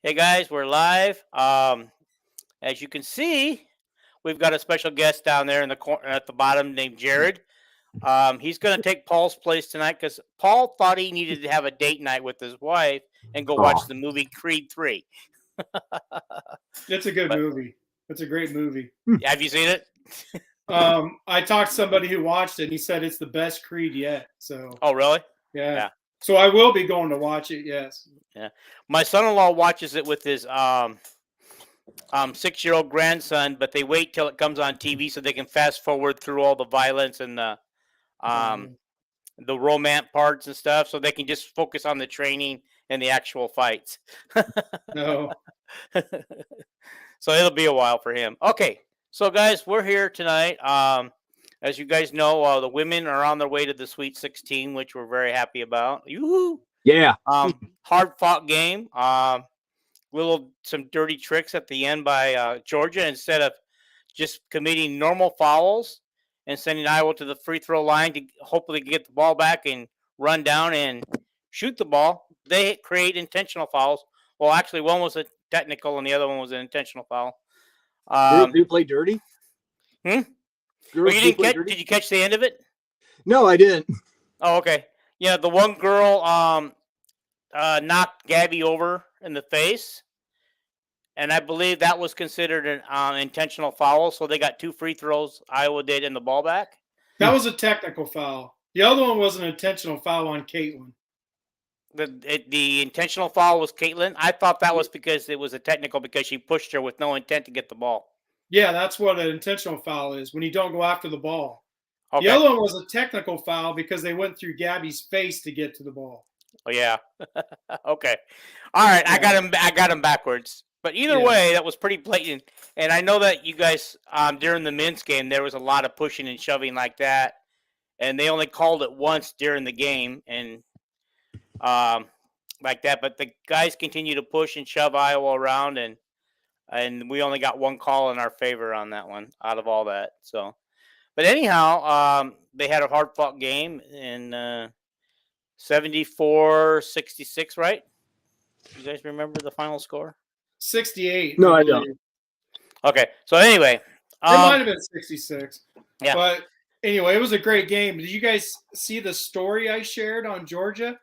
Hey guys, we're live. As you can see, we've got a special guest down there in the corner at the bottom named Jared. He's going to take Paul's place tonight because Paul thought he needed to have a date night with his wife and go watch Oh, the movie Creed 3. It's a good But movie. It's a great movie. have you seen it? I talked to somebody who watched it, and he said it's the best Creed yet. So, Oh, really? yeah. Yeah. So I will be going to watch it, yes. Yeah. My son-in-law watches it with his 6-year-old grandson, but they wait till it comes on TV so they can fast forward through all the violence and Um, the romance parts and stuff, so they can just focus on the training and the actual fights. no. So it'll be a while for him. Okay, so guys, we're here tonight. As you guys know, the women are on their way to the Sweet 16, which we're very happy about. Yoo-hoo! yeah. Hard fought game. Some dirty tricks at the end by Georgia. Instead of just committing normal fouls and sending Iowa to the free throw line to hopefully get the ball back and run down and shoot the ball, they create intentional fouls. Well, actually, one was a technical and the other one was an intentional foul. Girls do play dirty. Well, Girls you do didn't play catch? dirty. Did you catch the end of it? No, I didn't. Oh, okay. Yeah, the one girl knocked Gabby over in the face, and I believe that was considered an intentional foul. So they got 2 free throws. Iowa did, and the ball back. That was a technical foul. The other one was an intentional foul on Caitlin. The intentional foul was Caitlin. I thought that was because it was a technical because she pushed her with no intent to get the ball. Yeah, that's what an intentional foul is, when you don't go after the ball. Okay. The other one was a technical foul because they went through Gabby's face to get to the ball. Oh yeah. Okay. All right. Yeah. I got him backwards. But either Yeah. way, that was pretty blatant. And I know that you guys during the men's game there was a lot of pushing and shoving like that, and they only called it once during the game and like that. But the guys continue to push and shove Iowa around, and we only got one call in our favor on that one out of all that. So, but anyhow, they had a hard fought game in 74-66, right? You guys remember the final score? 68. No, I believe. don't. Okay, so anyway, It might have been 66. Yeah. But anyway, it was a great game. Did you guys see the story I shared on Georgia?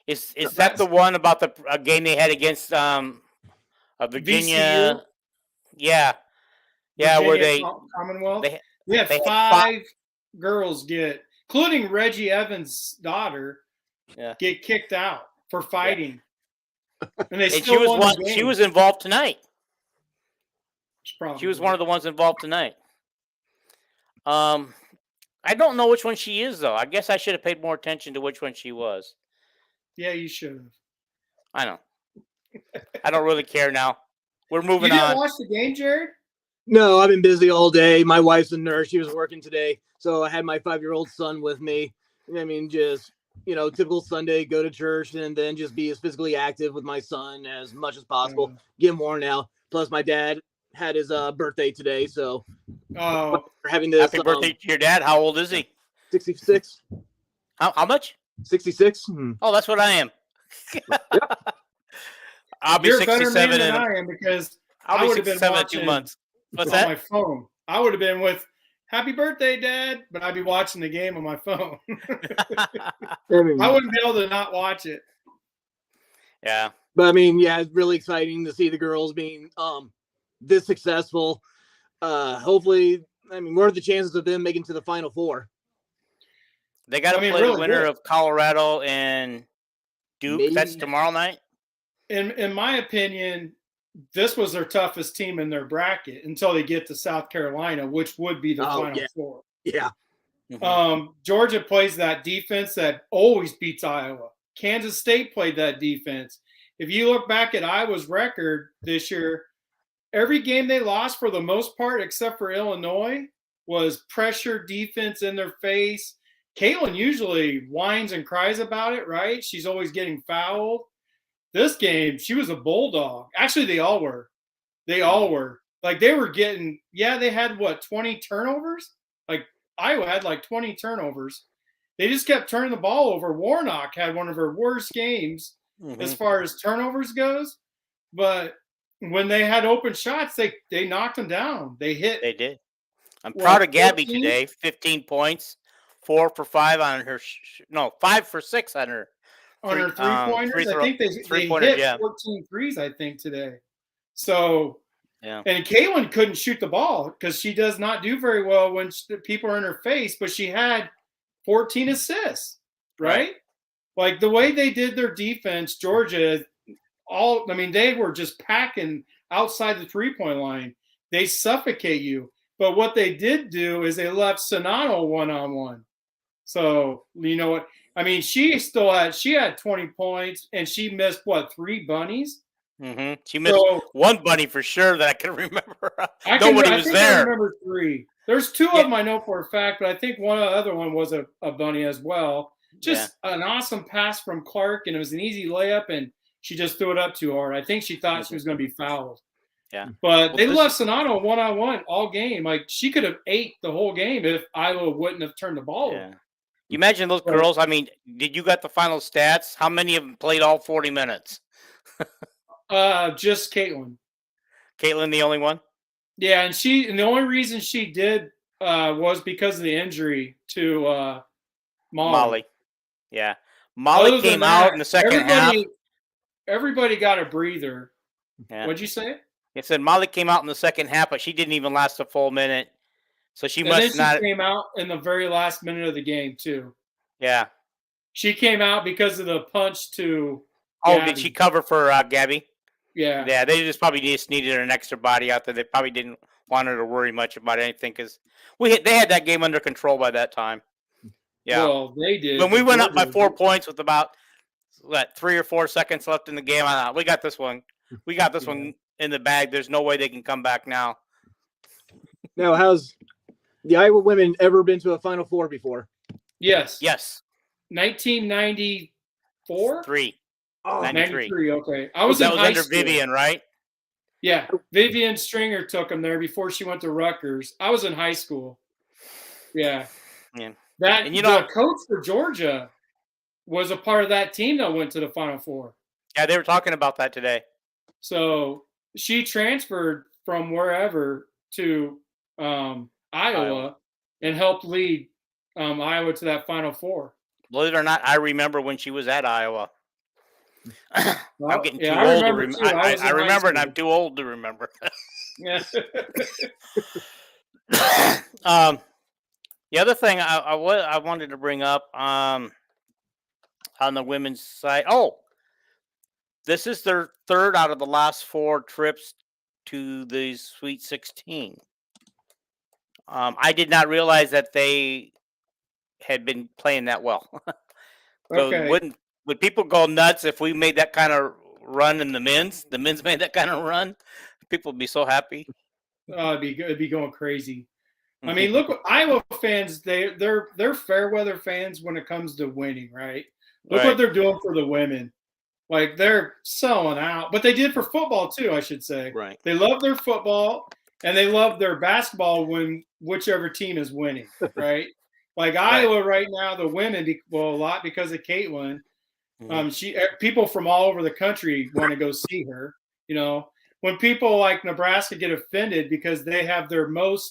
is that the one about the game they had against Virginia? VCU? Yeah, yeah, where Virginia Commonwealth. they We had they had 5 girls including Reggie Evans' daughter, Yeah. get kicked out for fighting. And they and still won the game. she was involved tonight. Probably. She was one of the ones involved tonight. I don't know which one she is though. I guess I should have paid more attention to which one she was. Yeah, you should have. I know. I don't really care now. We're You moving didn't on. watch the game, Jared? No, I've been busy all day. My wife's a nurse. She was working today. So I had my 5-year-old son with me. I mean, just, typical Sunday, go to church and then just be as physically active with my son as much as possible. Get him worn out. Plus, my dad had his birthday today. So Oh, we're having this. Happy birthday to your dad. How old is he? 66. How much? 66. Oh, that's what I am. I'll be you're a better 67 man than in I am, because I'll I be would have been 67 in watching 2 months. What's on that? my phone. I would have been with "Happy Birthday, Dad," but I'd be watching the game on my phone. I wouldn't be able to not watch it. Yeah. But I mean, yeah, it's really exciting to see the girls being this successful. Hopefully, I mean, what are the chances of them making to the Final Four? They got to play really the winner good. of Colorado and Duke. Maybe. That's tomorrow night. In my opinion, this was their toughest team in their bracket until they get to South Carolina, which would be the Final Four. Yeah. Mhm. Georgia plays that defense that always beats Iowa. Kansas State played that defense. If you look back at Iowa's record this year, every game they lost for the most part, except for Illinois, was pressure defense in their face. Caitlin usually whines and cries about it, right? She's always getting fouled. This game, she was a bulldog. Actually, they all were. They all were. Like, they were getting, they had, 20 turnovers? Like, Iowa had, 20 turnovers. They just kept turning the ball over. Warnock had one of her worst games. as far as turnovers goes, but when they had open shots, they knocked them down. They hit. They did. I'm What, proud of Gabby 14? today. 15 points, 4 for 5 on her. No, 5 for 6 on her. On her three-pointers. I think they hit 14 threes, I think, today. So, yeah. And Caitlin couldn't shoot the ball because she does not do very well when people are in her face, but she had 14 assists, right? Like the way they did their defense, Georgia, they were just packing outside the three-point line. They suffocate you. But what they did do is they left Sonano one-on-one. So, you know what? I mean, she had 20 points, and she missed, 3 bunnies? Mm-hmm. She missed one bunny for sure that I can remember. Nobody was there. I remember 3. There's 2 of them I know for a fact, but I think one other one was a bunny as well. Just an awesome pass from Clark, and it was an easy layup, and she just threw it up too hard. I think she thought she was going to be fouled. Yeah. But they left Sonano one-on-one all game. Like, she could have ate the whole game if Iowa wouldn't have turned the ball over. You imagine those girls. I mean, did you got the final stats? How many of them played all 40 minutes? Just Caitlin. Caitlin, the only one? Yeah, and the only reason she did was because of the injury to Molly. Yeah. Molly came out in the second half. Everybody got a breather. Yeah. What'd you say? It said Molly came out in the second half, but she didn't even last a full minute. So she must not. She came out in the very last minute of the game too. Yeah. She came out because of the punch to. Oh, did she cover for Gabby? Yeah. Yeah, they probably just needed an extra body out there. They probably didn't want her to worry much about anything because they had that game under control by that time. Yeah. Well, they did. When we went up by 4 points with about 3 or 4 seconds left in the game, I thought, we got this one. We got this one in the bag. There's no way they can come back now. Now, has the Iowa women ever been to a Final Four before? Yes. 1994? 3. Oh, 93. Okay. That was under Vivian, right? Yeah. Vivian Stringer took them there before she went to Rutgers. I was in high school. Yeah. Yeah. The coach for Georgia was a part of that team that went to the Final Four. Yeah, they were talking about that today. So she transferred from wherever to Iowa and helped lead Iowa to that Final Four. Believe it or not, I remember when she was at Iowa. Well, I'm getting too old to remember. I remember, and I'm too old to remember. Yeah. The other thing I wanted to bring up on the women's side. Oh, this is their 3rd out of the last 4 trips to the Sweet 16. I did not realize that they had been playing that well. So Okay. would people go nuts if we made that kind of run in the men's? The men's made that kind of run. People would be so happy. It'd be going crazy. I mean, look, Iowa fans, they're fair weather fans when it comes to winning, right? Look what they're doing for the women. Like, they're selling out. But they did for football too, I should say. Right. They love their football and they love their basketball when whichever team is winning, right? Like Iowa right now, the women, a lot because of Caitlin. People from all over the country want to go see her. You know, when people like Nebraska get offended because they have the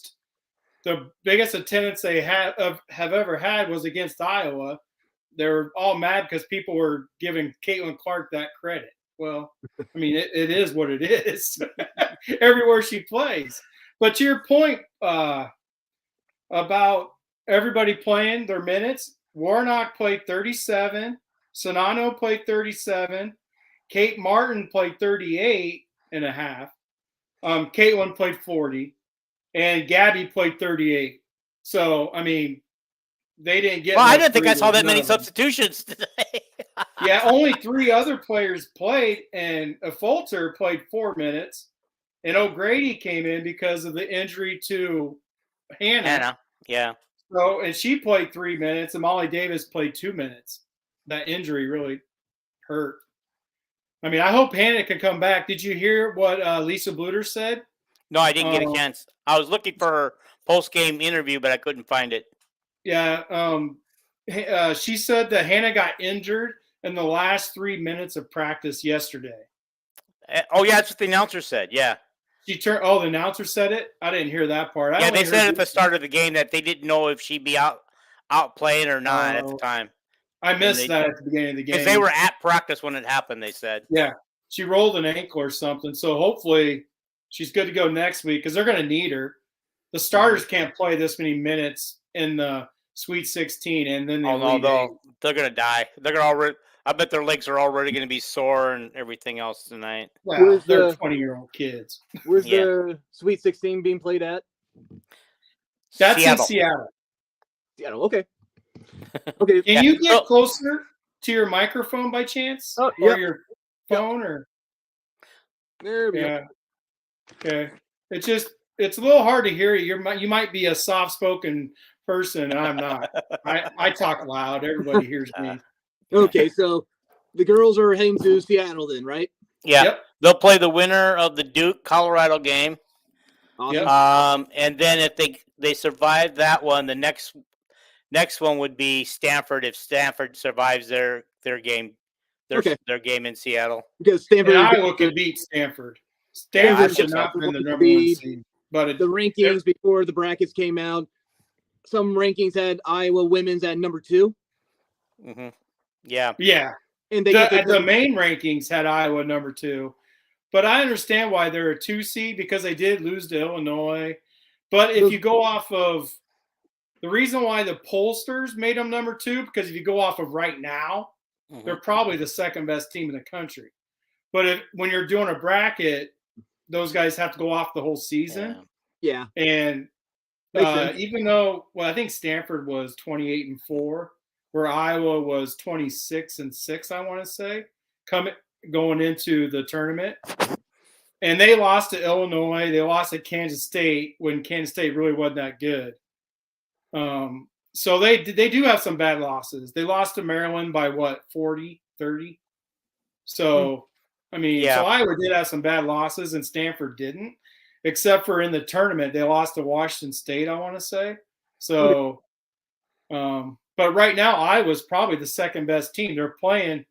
biggest attendance they have ever had was against Iowa, they're all mad because people were giving Caitlin Clark that credit. Well, I mean, it is what it is everywhere she plays. But to your point about everybody playing their minutes, Warnock played 37. Sonano played 37. Kate Martin played 38 and a half. Caitlin played 40. And Gabby played 38. So, I mean, they didn't get. Well, I didn't think I saw that many substitutions today. Yeah, only 3 other players played, and Fulter played 4 minutes, and O'Grady came in because of the injury to Hannah. Yeah. So, and she played 3 minutes, and Molly Davis played 2 minutes. That injury really hurt. I mean, I hope Hannah can come back. Did you hear what Lisa Bluter said? No, I didn't get a chance. I was looking for her post-game interview, but I couldn't find it. Yeah, she said that Hannah got injured in the last 3 minutes of practice yesterday. Oh yeah, that's what the announcer said. Yeah, She turned. Oh, the announcer said it. I didn't hear that part. I yeah. only They said heard at the start of the game that they didn't know if she'd be out playing or not at the Oh. time. I missed they- that at the beginning of the game Because they were at practice when it happened, they said. Yeah, she rolled an ankle or something. So hopefully she's good to go next week because they're going to need her. The starters can't play this many minutes in the Sweet 16, and then the Elite Eight. They're gonna die. They're gonna already. I bet their legs are already gonna be sore and everything else tonight. Well, Where's they're the- 20-year-old kids. Where's Yeah. the Sweet 16 being played at? That's Seattle. in Seattle. Seattle. Okay. Okay. Can Yeah. you get Oh. closer to your microphone by chance? Oh, Or yep. your phone? Or There we go. yeah. Okay. It's a little hard to hear you. You might be a soft-spoken person, and I'm not. I talk loud. Everybody hears me. Okay, so the girls are heading to Seattle then, right? Yeah, Yep. they'll play the winner of the Duke Colorado game. Awesome. Yep. And then if they survive that one, the next one would be Stanford. If Stanford survives their game, their game in Seattle. Because Stanford, And Iowa could beat Stanford. Yeah, I Stanford should should not so. been the number one seed. But the rankings before the brackets came out, some rankings had Iowa women's at number 2, Mm-hmm. Yeah. yeah, and they the main rankings had Iowa number 2. But I understand why they're a 2 seed because they did lose to Illinois. But if you go off of the reason why the pollsters made them number 2, because if you go off of right now, they're probably the second best team in the country. But when you're doing a bracket, those guys have to go off the whole season. Yeah. And even though, I think Stanford was 28-4, where Iowa was 26-6, I want to say, going into the tournament. And they lost to Illinois. They lost to Kansas State when Kansas State really wasn't that good. So they do have some bad losses. They lost to Maryland by 40, 30. So, I mean, so Iowa did have some bad losses and Stanford didn't, except for in the tournament. They lost to Washington State, I want to say. So, but right now, Iowa's probably the second best team. They're playing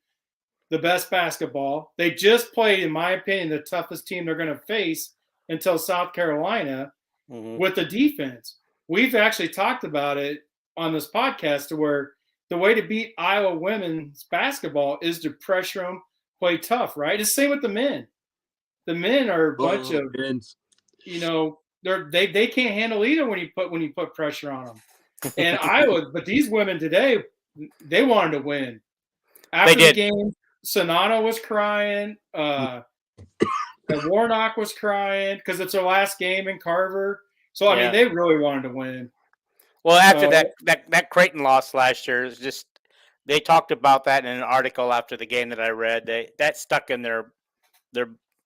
the best basketball. They just played, in my opinion, the toughest team they're going to face until South Carolina with the defense. We've actually talked about it on this podcast to where the way to beat Iowa women's basketball is to pressure them, play tough, right? It's the same with the men. The men are a bunch of, they can't handle either when you put pressure on them. And Iowa, but these women today, they wanted to win. After the game, Sonata was crying. Warnock was crying because it's their last game in Carver. So I mean, they really wanted to win. Well, after that Creighton loss last year, is just they talked about that in an article after the game that I read. That stuck in their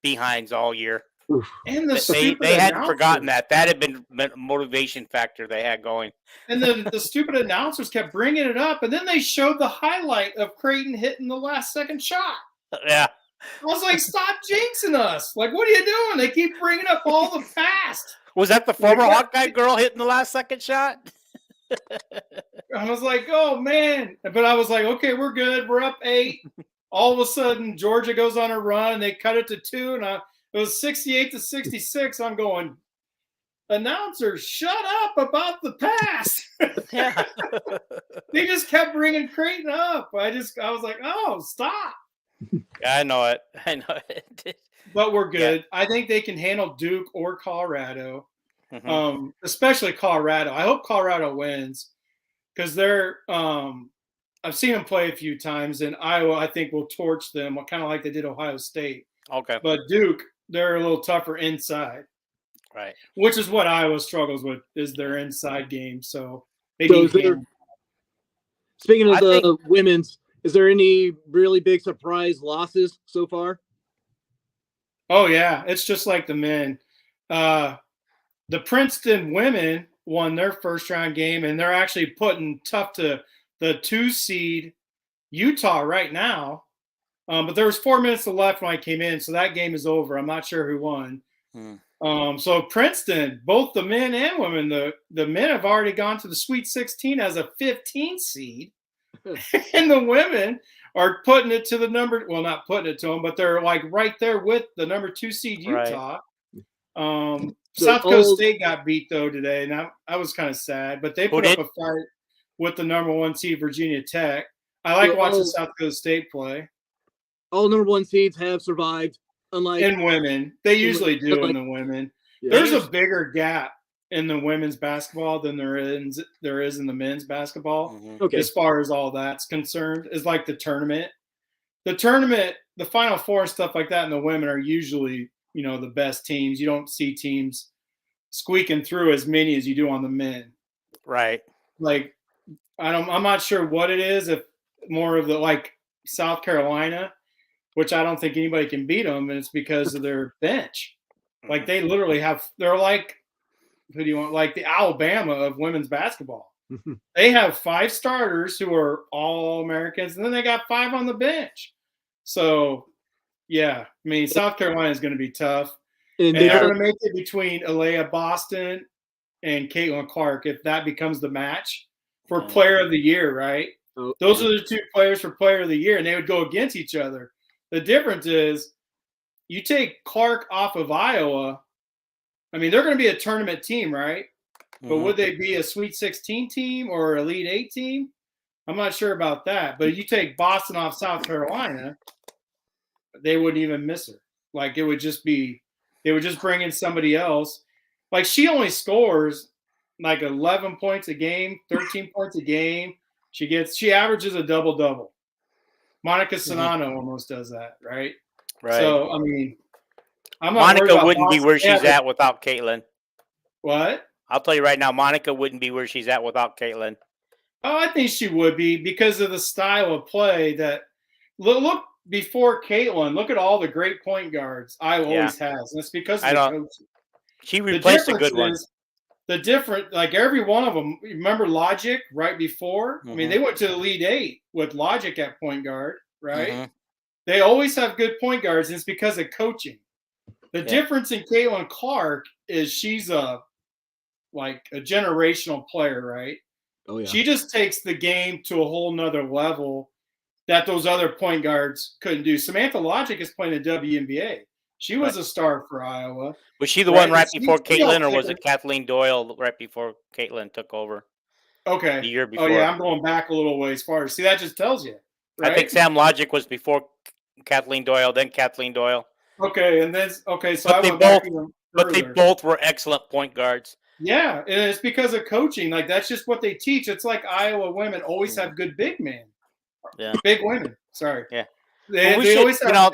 behinds all year. And they hadn't forgotten that. That had been a motivation factor they had going. And the stupid announcers kept bringing it up, and then they showed the highlight of Creighton hitting the last second shot. Yeah. I was like, stop jinxing us. Like, what are you doing? They keep bringing up all the past. Was that the former Hawkeye girl hitting the last second shot? I was like, oh, man. But I was like, okay, we're good. We're up 8. All of a sudden, Georgia goes on a run. They cut it to 2, and it was 68-66. I'm going, announcers, shut up about the past. Yeah. They just kept bringing Creighton up. I was like, oh, stop. I know it. But we're good. Yeah. I think they can handle Duke or Colorado, especially Colorado. I hope Colorado wins because they're I've seen them play a few times, and Iowa, I think, will torch them, kind of like they did Ohio State. Okay. But Duke, they're a little tougher inside. Right. Which is what Iowa struggles with, is their inside game. So speaking of the women's, is there any really big surprise losses so far? Oh, yeah. It's just like the men. The Princeton women won their first round game, and they're actually putting tough to the 2 seed Utah right now. But there was 4 minutes left when I came in, so that game is over. I'm not sure who won. So Princeton, both the men and women, the men have already gone to the Sweet 16 as a 15 seed, and the women are putting it to the number. Well, not putting it to them, but they're like right there with the number 2 seed Utah. South Coast State got beat though today, and I was kind of sad. But they put up a fight with the number 1 seed Virginia Tech. I like watching South Coast State play. All number 1 seeds have survived, unlike in women. They usually do in the women. Yeah. There's a bigger gap in the women's basketball than there is in the men's basketball. Okay. As far as all that's concerned, is like the tournament. The Final Four and stuff like that in the women are usually, the best teams. You don't see teams squeaking through as many as you do on the men. Right. Like, I'm not sure what it is. If more of the like South Carolina, which I don't think anybody can beat them, and it's because of their bench. Like they literally they're like, who do you want? Like the Alabama of women's basketball. They have 5 starters who are all Americans, and then they got 5 on the bench. So, yeah, I mean, South Carolina is going to be tough. And they're going to make it between Alea Boston and Caitlin Clark if that becomes the match for Player of the Year, right? Those are the 2 players for Player of the Year, and they would go against each other. The difference is you take Clark off of Iowa. I mean, they're going to be a tournament team, right? But would they be a Sweet 16 team or Elite 8 team? I'm not sure about that. But you take Boston off South Carolina, they wouldn't even miss her. Like they would just bring in somebody else. Like she only scores like 11 points a game, 13 points a game. She averages a double-double. Monica Sonano almost does that, right? Right. So, I mean, Monica wouldn't be where she's at without Caitlin. What? I'll tell you right now, Monica wouldn't be where she's at without Caitlin. Oh, I think she would be because of the style of play that look before Caitlin. Look at all the great point guards Iowa always has. And it's because of the coaching. She replaced a good one. Like every one of them, remember Logic right before? I mean, they went to the Elite 8 with Logic at point guard, right? They always have good point guards, and it's because of coaching. The difference in Caitlin Clark is she's a generational player, right? Oh, yeah. She just takes the game to a whole nother level that those other point guards couldn't do. Samantha Logic is playing the WNBA. She was a star for Iowa. Was she the one right before Caitlin, or was it Kathleen Doyle right before Caitlin took over? Okay. The year before. Oh, yeah, I'm going back a little ways far. See, that just tells you. Right? I think Sam Logic was before Kathleen Doyle, then Kathleen Doyle. Okay, and then so they both were excellent point guards. Yeah, and it's because of coaching. Like that's just what they teach. It's like Iowa women always have good big men. Yeah. Big women. Sorry. Yeah. They always have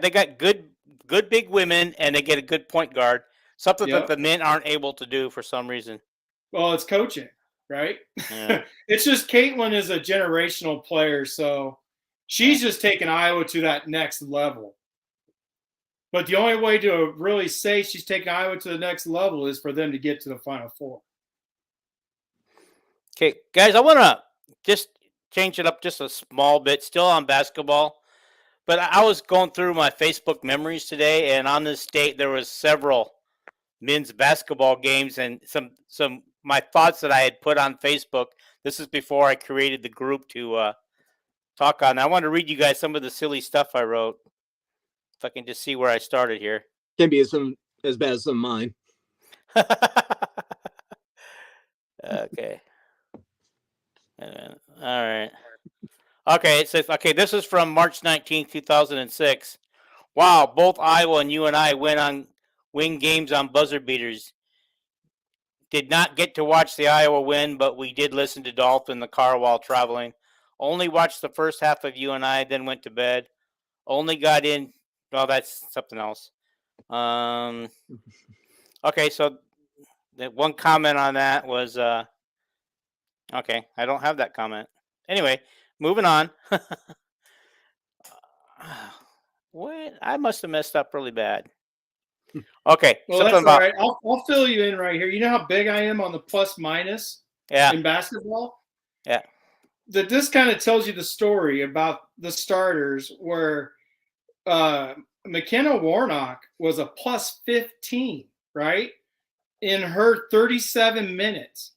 they got good big women, and they get a good point guard. Something that the men aren't able to do for some reason. Well, it's coaching, right? Yeah. It's just Caitlin is a generational player, so she's just taking Iowa to that next level. But the only way to really say she's taking Iowa to the next level is for them to get to the Final Four. Okay, guys, I want to just change it up just a small bit, still on basketball. But I was going through my Facebook memories today, and on this date, there was several men's basketball games and some my thoughts that I had put on Facebook. This is before I created the group to talk on. I want to read you guys some of the silly stuff I wrote. If I can just see where I started here. Can't be as bad as some of mine. Okay. All right. Okay, it says, this is from March 19th, 2006. Wow, both Iowa and UNI win games on buzzer beaters. Did not get to watch the Iowa win, but we did listen to Dolph in the car while traveling. Only watched the first half of UNI, then went to bed. Only got in. Well, that's something else. Okay, so the one comment on that was, okay, I don't have that comment. Anyway, moving on. What? I must have messed up really bad. Okay, well, that's all right. I'll fill you in right here. You know how big I am on the plus minus in basketball? Yeah. That this kind of tells you the story about the starters where McKenna Warnock was a plus 15, right? In her 37 minutes.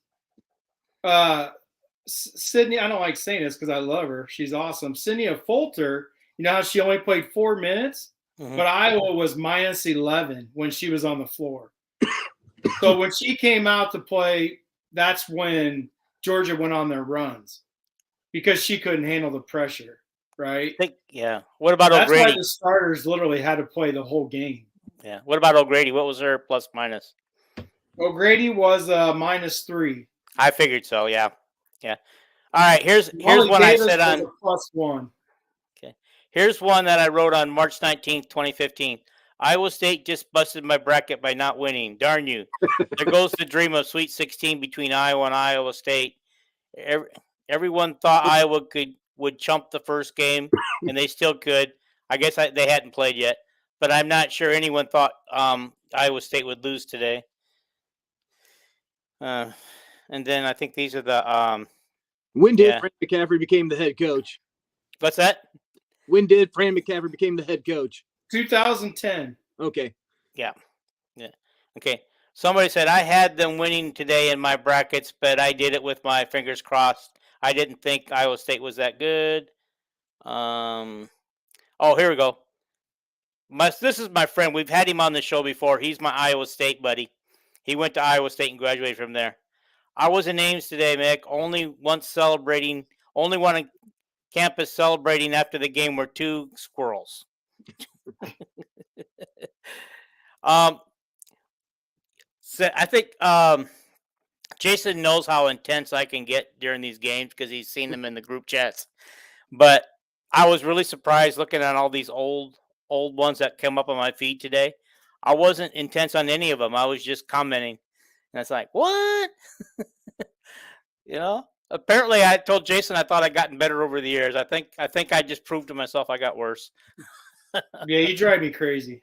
Sydney, I don't like saying this because I love her. She's awesome. Sydney Folter, you know how she only played 4 minutes? Mhm. But Iowa was minus 11 when she was on the floor. So when she came out to play, that's when Georgia went on their runs because she couldn't handle the pressure, right? Yeah. What about That's why O'Grady? the starters literally had to play the whole game. Yeah. What about O'Grady? What was her plus minus? O'Grady was -3. I figured so. Yeah. Yeah. All right. Here's Molly one I Davis said was on. a +1. Okay. Here's one that I wrote on March 19th, 2015. Iowa State just busted my bracket by not winning. Darn you. There goes the dream of Sweet 16 between Iowa and Iowa State. Everyone thought Iowa would chump the first game, and they still could. I guess they hadn't played yet, but I'm not sure anyone thought Iowa State would lose today. And then I think these are the When did Fran McCaffrey became the head coach? What's that? When did Fran McCaffrey became the head coach? 2010. Okay. Yeah. Okay. Somebody said I had them winning today in my brackets, but I did it with my fingers crossed. I didn't think Iowa State was that good. Oh, here we go. This is my friend. We've had him on the show before. He's my Iowa State buddy. He went to Iowa State and graduated from there. I was in Ames today, Mick. Only one on campus celebrating after the game were 2 squirrels. So I think Jason knows how intense I can get during these games because he's seen them in the group chats. But I was really surprised looking at all these old ones that come up on my feed today. I wasn't intense on any of them. I was just commenting. And it's like, what? Apparently I told Jason I thought I'd gotten better over the years. I think I just proved to myself I got worse. Yeah, you drive me crazy.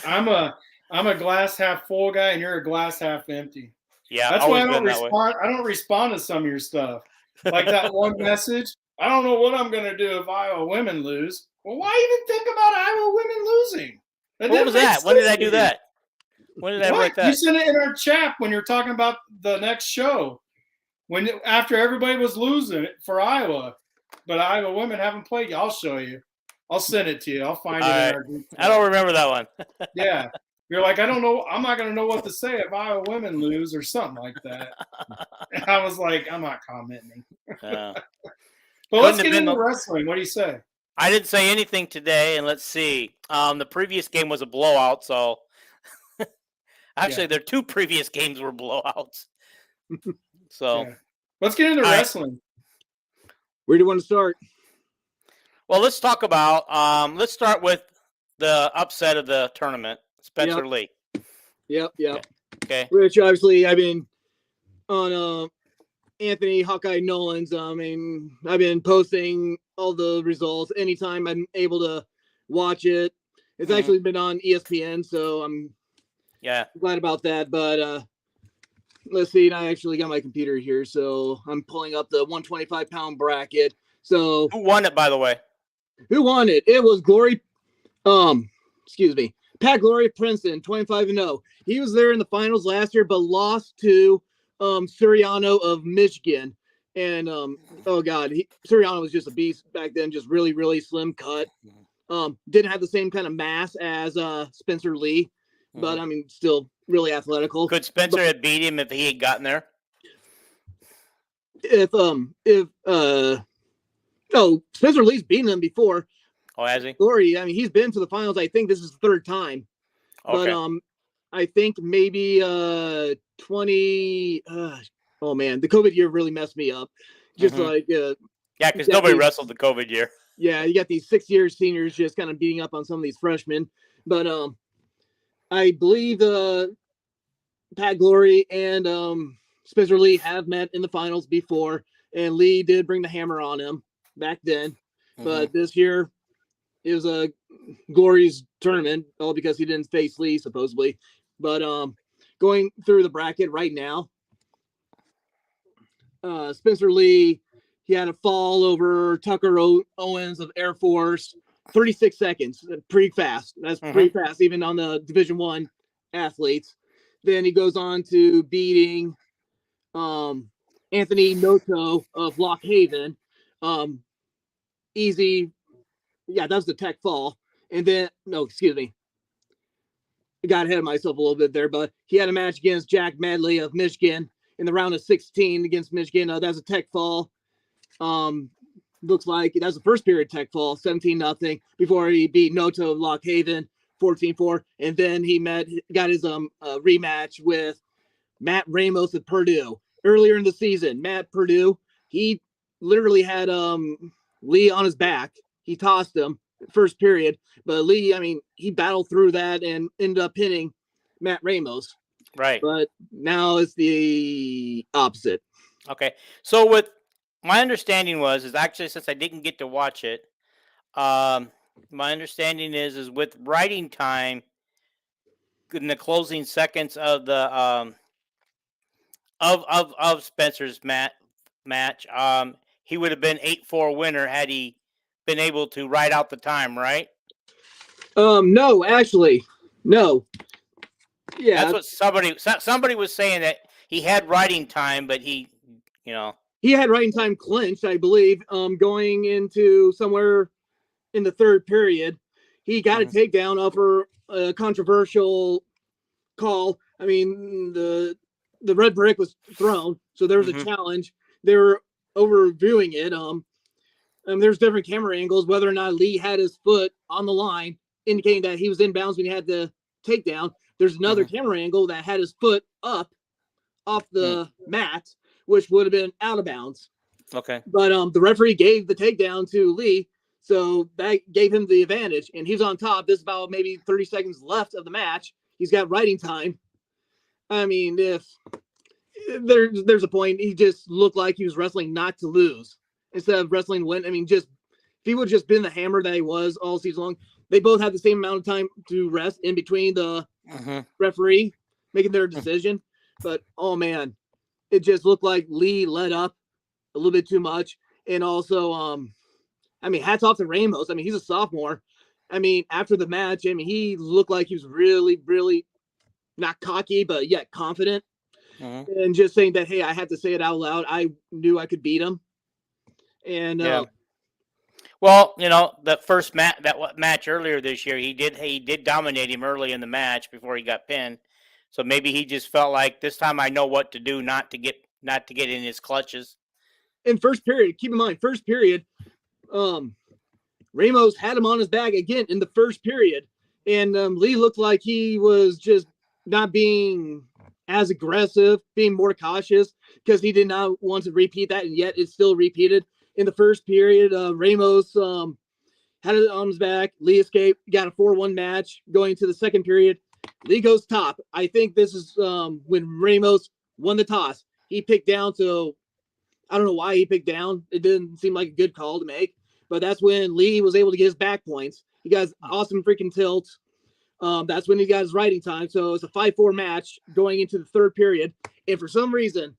I'm a glass half full guy, and you're a glass half empty. Yeah, that's why I don't respond. I don't respond to some of your stuff, like that one message. I don't know what I'm gonna do if Iowa women lose. Well, why even think about Iowa women losing? What was that? When did I do that? When did I write that? You sent it in our chat when you're talking about the next show. After everybody was losing it for Iowa, but Iowa women haven't played. I'll show you. I'll send it to you. I'll find it in our group. I don't remember that one. Yeah. You're like, I don't know. I'm not going to know what to say if Iowa women lose or something like that. And I was like, I'm not commenting. But let's get into wrestling. What do you say? I didn't say anything today, and let's see. The previous game was a blowout, so actually, their 2 previous games were blowouts. So let's get into wrestling. Where do you want to start? Well, let's talk about. Let's start with the upset of the tournament, Spencer Lee. Yep. Okay. Which obviously I've been on Anthony Hawkeye Nolan's. I've been posting all the results anytime I'm able to watch it. It's actually been on ESPN, so I'm glad about that. But let's see. I actually got my computer here, so I'm pulling up the 125-pound bracket. So who won it, by the way? Who won it? It was Pat Glory of Princeton, 25-0. He was there in the finals last year, but lost to Suriano of Michigan. And Suriano was just a beast back then, just really, really slim cut. Didn't have the same kind of mass as Spencer Lee, but still really athletical. Could Spencer have beat him if he had gotten there? Spencer Lee's beaten him before. Oh, has he? Glory, he's been to the finals. I think this is the 3rd time. Okay. But I think maybe 20. Oh man, the COVID year really messed me up. Just because nobody wrestled the COVID year. Yeah, you got these 6-year seniors just kind of beating up on some of these freshmen. But I believe Pat Glory and Spencer Lee have met in the finals before, and Lee did bring the hammer on him back then. But this year, it was a Glory's tournament, all because he didn't face Lee, supposedly. But going through the bracket right now, Spencer Lee, he had a fall over Tucker Owens of Air Force, 36 seconds, pretty fast. That's pretty fast, even on the Division I athletes. Then he goes on to beating Anthony Noto of Lock Haven. Easy. Yeah, that was the tech fall. And then, no, excuse me. I got ahead of myself a little bit there, but he had a match against Jack Medley of Michigan in the round of 16 against Michigan. That was a tech fall. Looks like that was the first period tech fall, 17-0, before he beat Noto of Lock Haven, 14-4. And then he got his rematch with Matt Ramos of Purdue. Earlier in the season, Matt Purdue, he literally had Lee on his back. He tossed him first period, but Lee, I mean, he battled through that and ended up pinning Matt Ramos. Right. But now it's the opposite. Okay. So with my understanding is actually, since I didn't get to watch it, my understanding is with writing time in the closing seconds of the of Spencer's match, he would have been 8-4 winner had he been able to write out the time, right? No, actually, no. Yeah, that's what somebody was saying, that he had writing time, but he had writing time clinched, I believe. Going into somewhere in the third period, he got a takedown off a controversial call. I mean, the red brick was thrown, so there was a challenge. They were overviewing it. There's different camera angles, whether or not Lee had his foot on the line, indicating that he was inbounds when he had the takedown. There's another camera angle that had his foot up off the mat, which would have been out of bounds. Okay. But the referee gave the takedown to Lee, so that gave him the advantage, and he was on top. This is about maybe 30 seconds left of the match. He's got writing time. I mean, if there's a point, he just looked like he was wrestling not to lose instead of wrestling win. I mean, just if he would have just been the hammer that he was all season long. They both had the same amount of time to rest in between the referee making their decision. But, oh, man, it just looked like Lee let up a little bit too much. And also, I mean, hats off to Ramos. I mean, he's a sophomore. I mean, after the match, I mean, he looked like he was really, really not cocky, but yet confident. And just saying that, hey, I had to say it out loud. I knew I could beat him. And well, that first match earlier this year, he did dominate him early in the match before he got pinned. So maybe he just felt like, this time I know what to do, not to get in his clutches. In first period, keep in mind, first period, Ramos had him on his back again in the first period, and Lee looked like he was just not being as aggressive, being more cautious, because he did not want to repeat that, and yet it's still repeated. In the first period, Ramos had it on his back. Lee escaped, got a 4-1 match. Going to the second period, Lee goes top. I think this is when Ramos won the toss. He picked down, so I don't know why he picked down. It didn't seem like a good call to make, but that's when Lee was able to get his back points. He got awesome freaking tilts. That's when he got his writing time. So it's a 5-4 match going into the third period. And for some reason,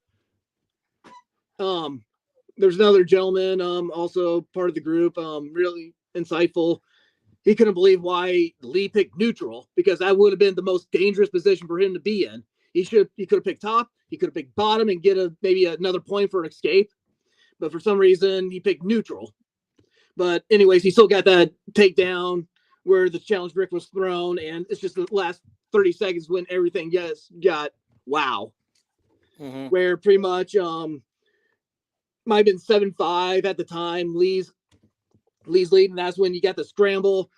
there's another gentleman, also part of the group, really insightful. He couldn't believe why Lee picked neutral, because that would have been the most dangerous position for him to be in. He could have picked top, he could have picked bottom and get maybe another point for an escape. But for some reason, he picked neutral. But anyways, he still got that takedown where the challenge brick was thrown, and it's just the last 30 seconds when everything got wow. Where pretty much might have been 7-5 at the time. Lee's leading. That's when you got the scramble.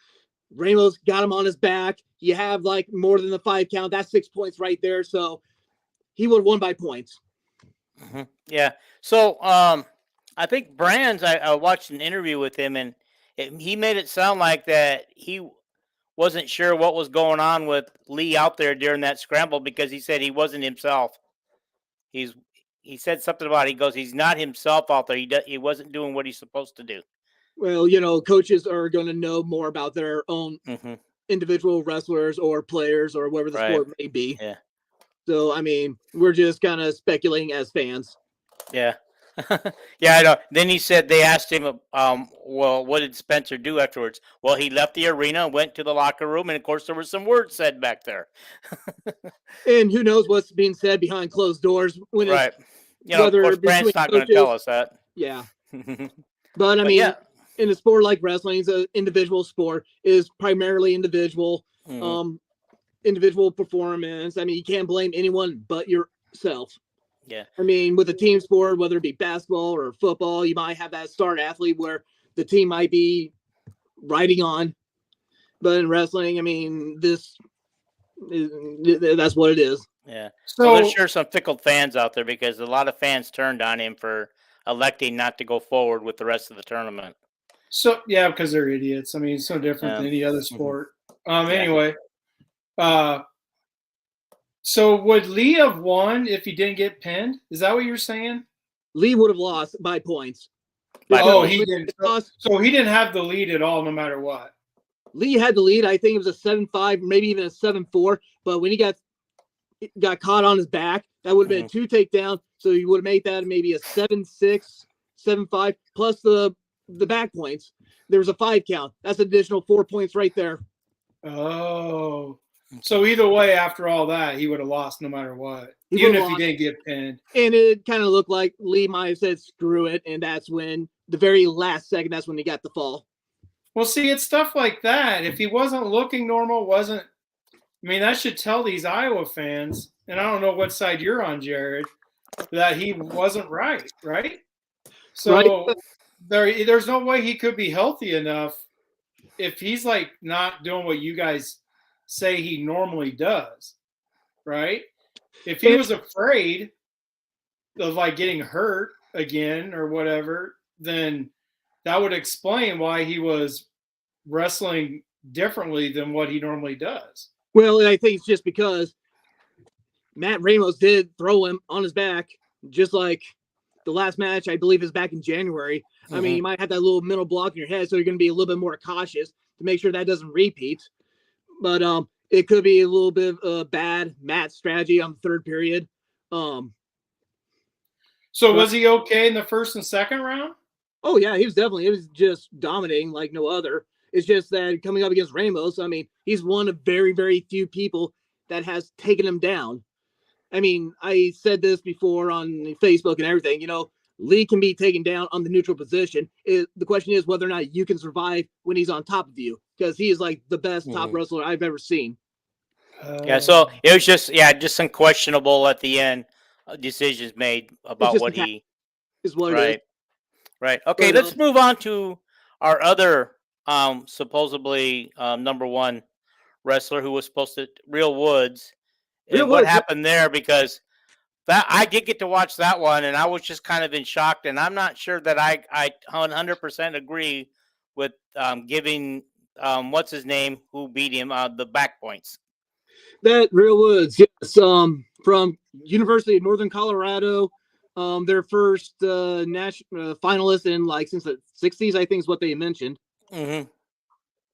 Ramos got him on his back. You have like more than the 5 count. That's 6 points right there. So he would have won by points. Yeah. So I think Brands, I watched an interview with him, and he made it sound like that he wasn't sure what was going on with Lee out there during that scramble, because he said he wasn't himself. He said something about, he's not himself out there. He wasn't doing what he's supposed to do. Well, coaches are going to know more about their own individual wrestlers or players or whatever the sport may be. Yeah. So, I mean, we're just kind of speculating as fans. Yeah. Yeah, I know. Then he said, they asked him, well, what did Spencer do afterwards? Well, he left the arena, went to the locker room, and of course there were some words said back there. And who knows what's being said behind closed doors when it's You know, of whether course, Brand's between not going to tell coaches. us that. Yeah. But But I mean, yeah. in a sport like wrestling, it's an individual sport, is primarily individual, Mhm. individual performance. I mean, you can't blame anyone but yourself. Yeah. I mean, with a team sport, whether it be basketball or football, you might have that star athlete where the team might be riding on. But in wrestling, I mean, that's what it is. Yeah. Well, there's So sure some fickle fans out there because a lot of fans turned on him for electing not to go forward with the rest of the tournament. yeah, because they're idiots. I mean, it's no different than any other Mhm. sport. Yeah. Anyway, so would Lee have won if he didn't get pinned? Is that what you're saying? Lee would have lost by points. By Oh, points. he didn't. So he didn't have the lead at all, no matter what. Lee had the lead. I think it was a 7-5, maybe even a 7-4. But when he got caught on his back, that would have been a 2 takedown. So you would have made that maybe a 7-6, 7-5 plus the back points. There was a 5 count. That's an additional 4 points right there. Oh, so either way, after all that, he would have lost no matter what, He even would've if he lost. didn't get pinned. And it kind of looked like Lee might have said, screw it. And that's when, the very last second, that's when he got the fall. Well, see, it's stuff like that. If he wasn't looking normal, I mean, that should tell these Iowa fans, and I don't know what side you're on, Jared, that he wasn't right? So Right. there's no way he could be healthy enough if he's like not doing what you guys say he normally does, right? If he was afraid of like getting hurt again or whatever, then that would explain why he was wrestling differently than what he normally does. Well, I think it's just because Matt Ramos did throw him on his back, just like the last match, I believe, is back in January. I mean, you might have that little mental block in your head, so you're going to be a little bit more cautious to make sure that doesn't repeat. But it could be a little bit of a bad Matt strategy on the third period. So was he okay in the first and second round? Oh yeah, he was just dominating like no other. It's just that coming up against Ramos, I mean, he's one of very, very few people that has taken him down. I mean, I said this before on Facebook and everything, you know, Lee can be taken down on the neutral position. The question is whether or not you can survive when he's on top of you, because he is like the best top wrestler I've ever seen. Yeah, so it was just some questionable at the end decisions made about what he is what right. it is. Right. Okay, But, let's move on to our other supposedly number one wrestler who was supposed to Real Woods. And what happened there, because that I did get to watch that one and I was just kind of in shock, and I'm not sure that I 100% agree with giving what's his name who beat him the back points. That Real Woods, yes, from University of Northern Colorado, their first national finalist in like since the 60s, I think is what they mentioned.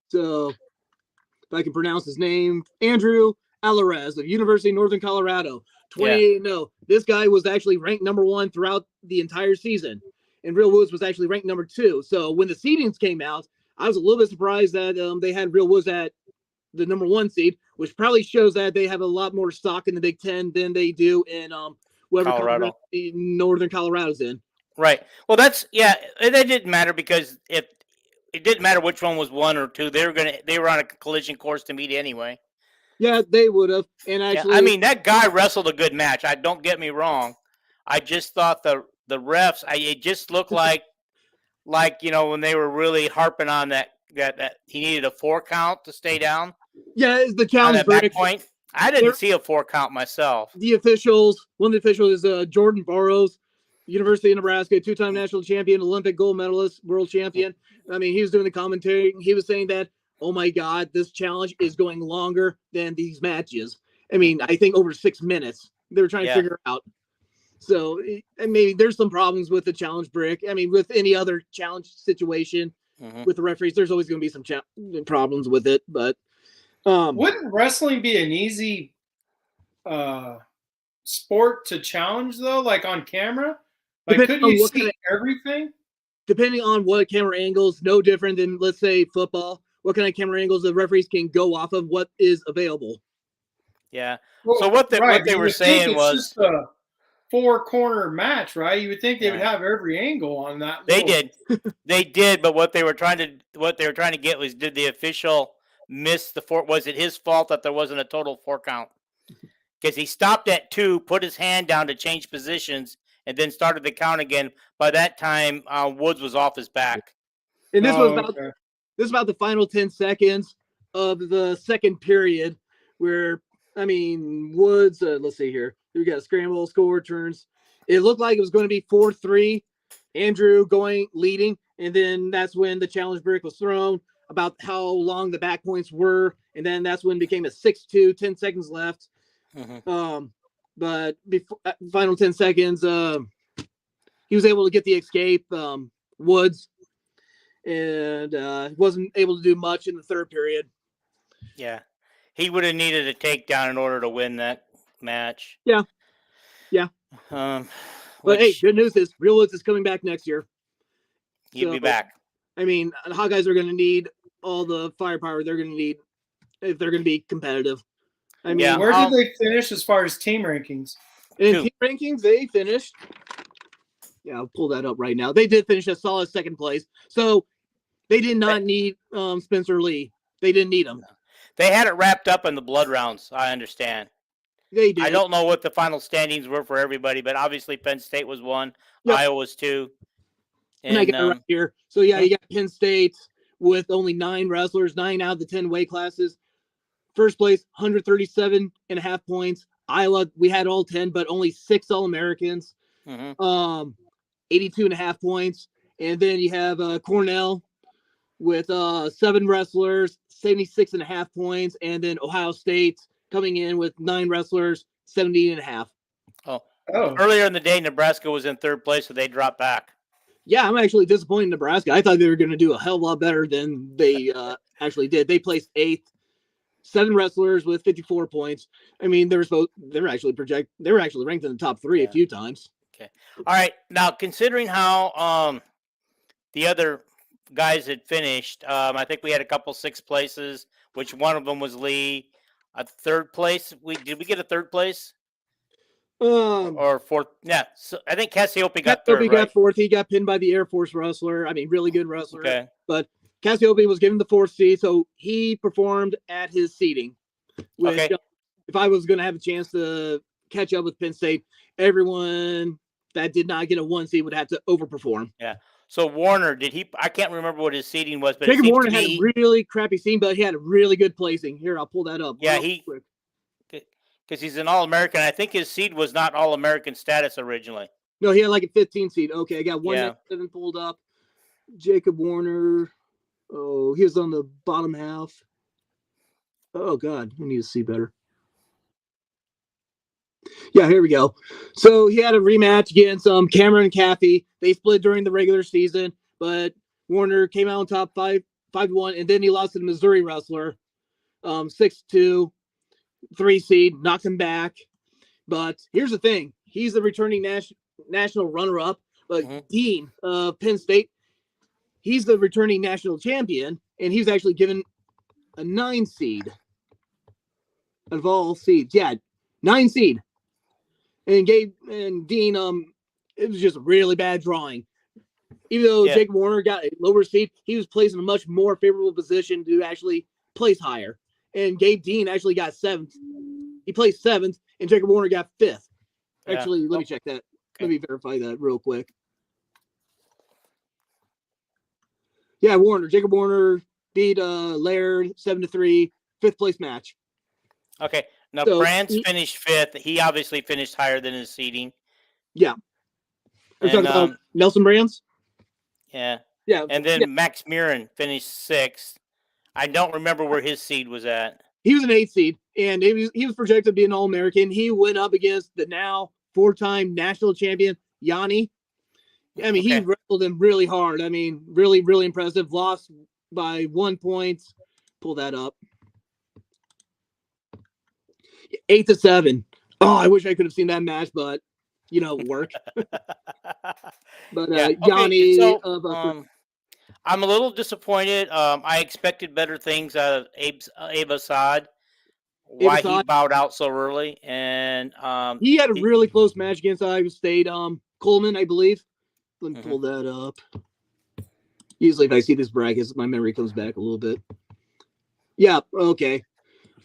So if I can pronounce his name, Andrew Alvarez of University of Northern Colorado, 28-0. This guy was actually ranked number 1 throughout the entire season, and Real Woods was actually ranked number 2. So when the seedings came out, I was a little bit surprised that they had Real Woods at the number 1 seed, which probably shows that they have a lot more stock in the Big Ten than they do in whatever Colorado. Northern Colorado's in. Right. Well, that didn't matter, because if it didn't matter which one was 1 or 2, they were on a collision course to meet anyway. Yeah, they would have. And actually, I mean, that guy wrestled a good match. Don't get me wrong. I just thought the refs, it just looked like you know, when they were really harping on that he needed a 4 count to stay down. Yeah, it's the challenge back point. I didn't see a 4 count myself. One of the officials is Jordan Burroughs, University of Nebraska, 2-time national champion, Olympic gold medalist, world champion. I mean, he was doing the commentary. He was saying that, oh my God, this challenge is going longer than these matches. I mean, I think over 6 minutes. They were trying to figure out. So, I mean, there's some problems with the challenge brick. I mean, with any other challenge situation with the referees, there's always going to be some problems with it. But wouldn't wrestling be an easy sport to challenge, though, like on camera? Like, couldn't you see everything? Depending on what camera angles, no different than, let's say, football. What kind of camera angles the referees can go off of, what is available. Yeah. Well, so what they were saying was, 4-corner match, right? You would think they would Yeah. have every angle on that. They little- did. They did, but what they were trying to get was, did the official miss the 4? Was it his fault that there wasn't a total 4 count? Because he stopped at 2, put his hand down to change positions, and then started the count again. By that time, Woods was off his back. And this was about okay. this is about the final 10 seconds of the second period, where Woods. Let's see here. We got a scramble, score, turns. It looked like it was going to be 4-3. Andrew leading, and then that's when the challenge brick was thrown about how long the back points were, and then that's when it became a 6-2. 10 seconds left. But before final 10 seconds, he was able to get the escape, Woods, and wasn't able to do much in the third period. Yeah, he would have needed a takedown in order to win that match. Yeah. But hey, good news is Real Woods is coming back next year. He'll be back. The Hawkeyes are going to need all the firepower they're going to need if they're going to be competitive. Where did they finish as far as team rankings? In team rankings, they finished. Yeah, I'll pull that up right now. They did finish a solid second place. So they did not need Spencer Lee. They didn't need him. They had it wrapped up in the blood rounds, I understand. They did. I don't know what the final standings were for everybody, but obviously Penn State was 1, Yep. Iowa was 2. And I got it right here. So, yeah, you got Penn State with only 9 wrestlers, 9 out of the 10 weight classes. First place, 137.5 points. Iowa, we had all 10, but only 6 All-Americans. 82.5 points. And then you have Cornell with 7 wrestlers, 76.5 points. And then Ohio State coming in with 9 wrestlers, 70.5. Oh. Earlier in the day, Nebraska was in 3rd place, so they dropped back. Yeah, I'm actually disappointed in Nebraska. I thought they were going to do a hell of a lot better than they actually did. They placed 8th, 7 wrestlers with 54 points. They were actually ranked in the top 3 a few times. Okay. All right. Now, considering how the other guys had finished, I think we had a couple 6th places, which one of them was Lee. A 3rd place. Did we get a 3rd place? Or 4th? Yeah. So I think Cassiope got 3rd. Cassiope got 4th. He got pinned by the Air Force wrestler. Really good wrestler. Okay. But Cassiope was given the 4th seed, so he performed at his seeding. Which, Okay. If I was going to have a chance to catch up with Penn State, everyone that did not get a 1 seed would have to overperform. Yeah. So Warner, I can't remember what his seeding was, but Jacob Warner had a really crappy seeding, but he had a really good placing. Here, I'll pull that up. Yeah, because he's an All-American. I think his seed was not All-American status originally. No, he had like a 15 seed. Okay, I got 197 Yeah. pulled up. Jacob Warner. Oh, he was on the bottom half. Oh, God. We need to see better. Yeah, here we go. So he had a rematch against Cameron Caffey. They split during the regular season, but Warner came out on top 5-1, and then he lost to the Missouri wrestler, 6-2, 3 seed, knocked him back. But here's the thing. He's the returning national runner-up, but Dean of Penn State, he's the returning national champion, and he's actually given a 9 seed of all seeds. Yeah, 9 seed. And Dean, it was just a really bad drawing. Even though Jake Warner got a lower seed, he was placed in a much more favorable position to actually place higher. And Gabe Dean actually got 7th. He placed 7th, and Jacob Warner got 5th. Actually, let me check that. Let me verify that real quick. Yeah, Jacob Warner beat Laird 7-3, 5th place match. Okay. Now, Brands finished 5th. He obviously finished higher than his seeding. Yeah. We're talking about Nelson Brands? Yeah. Yeah. And then Max Mirren finished 6th. I don't remember where his seed was at. He was an 8th seed, and he was projected to be an All-American. He went up against the now 4-time national champion, Yanni. He wrestled him really hard. Really, really impressive. Lost by 1 point. Pull that up. 8-7. Oh, I wish I could have seen that match, but work. But Yanni. I'm a little disappointed. I expected better things out of Abe Assad. why he Avasad, bowed out so early, and he had a really close match against Iowa State. Coleman, I believe. Let me Mhm. pull that up. Usually, if I see this brackets, my memory comes back a little bit. Yeah, okay.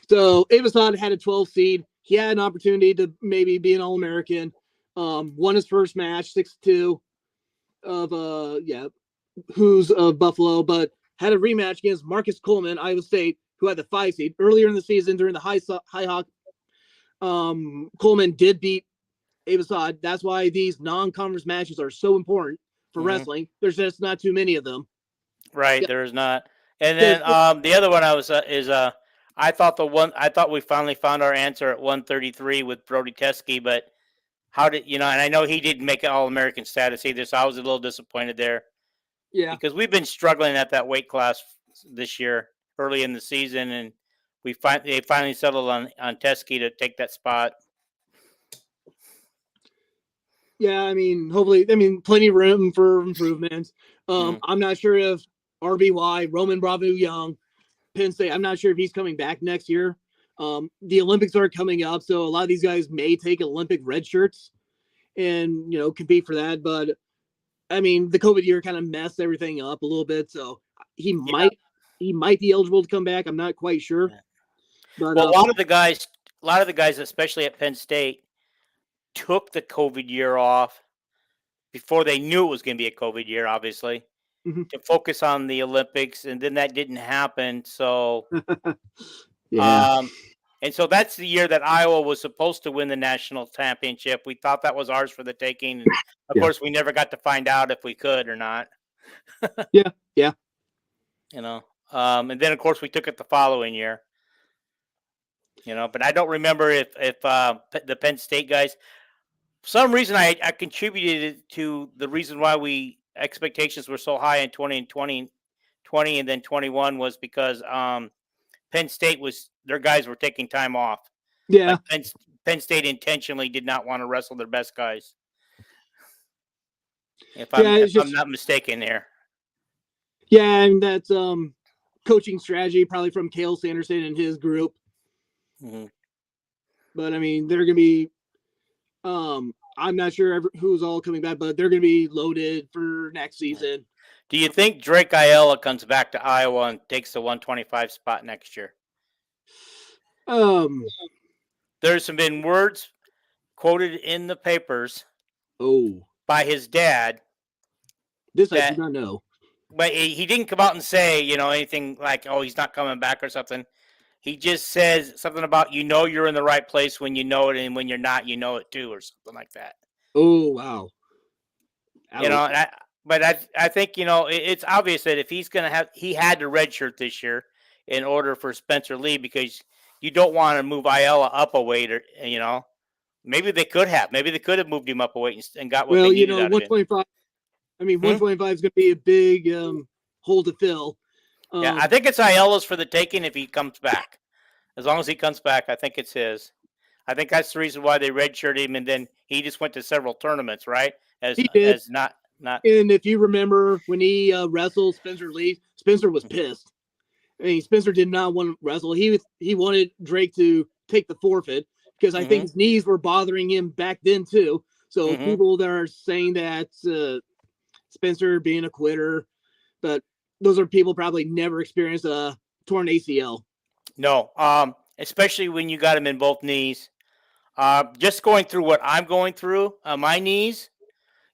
So Avasad had a 12 seed. He had an opportunity to maybe be an All-American. Won his first match, 6-2 of who's of Buffalo, but had a rematch against Marcus Coleman, Iowa State, who had the 5 seed earlier in the season during the High Hawk. Coleman did beat Avasad. That's why these non-conference matches are so important for wrestling. There's just not too many of them. Right, Yeah. there is not. And then the other one I was I thought we finally found our answer at 133 with Brody Teskey, but how did and I know he didn't make it All-American status either, so I was a little disappointed there. Yeah. Because we've been struggling at that weight class this year, early in the season, and they finally settled on Teskey to take that spot. Yeah, I mean, hopefully, plenty of room for improvements. I'm not sure if RBY, Roman Bravo Young, Penn State, I'm not sure if he's coming back next year. The Olympics are coming up, so a lot of these guys may take Olympic red shirts and, compete for that. But, I mean, the COVID year kind of messed everything up a little bit, so he might be eligible to come back. I'm not quite sure. Yeah. But, Well, a lot of the guys, especially at Penn State, took the COVID year off before they knew it was going to be a COVID year, obviously, to focus on the Olympics, and then that didn't happen. So, yeah. And so that's the year that Iowa was supposed to win the national championship. We thought that was ours for the taking. And of course, we never got to find out if we could or not. Yeah. And then of course we took it the following year. But I don't remember if the Penn State guys, for some reason I contributed to the reason why expectations were so high in 20 and then 21 was because Penn State their guys were taking time off. Yeah. Like Penn State intentionally did not want to wrestle their best guys. If I'm not mistaken there. Yeah, and that's coaching strategy probably from Cale Sanderson and his group. Mm-hmm. But I mean, they're gonna be I'm not sure who's all coming back, but they're gonna be loaded for next season. Do you think Drake Ayala comes back to Iowa and takes the 125 spot next year? There's been words quoted in the papers by his dad. This I do not know. But he didn't come out and say, anything like, oh, he's not coming back or something. He just says something about, you're in the right place when you know it, and when you're not, you know it too, or something like that. Oh, wow. I think, it's obvious that if he's going to he had to redshirt this year in order for Spencer Lee, because you don't want to move Ayala up a weight, or, maybe they could have moved him up a weight and got what they needed out of him. 125. I mean, 125 is going to be a big hole to fill. Yeah, I think it's Ayala's for the taking if he comes back. As long as he comes back, I think it's his. I think that's the reason why they redshirted him, and then he just went to several tournaments, right? He did. As not. And if you remember when he wrestled Spencer Lee, Spencer was pissed. I mean, Spencer did not want to wrestle. He wanted Drake to take the forfeit because I think his knees were bothering him back then too. So people that are saying that Spencer being a quitter, but those are people probably never experienced a torn ACL. No, especially when you got him in both knees. Just going through what I'm going through, my knees,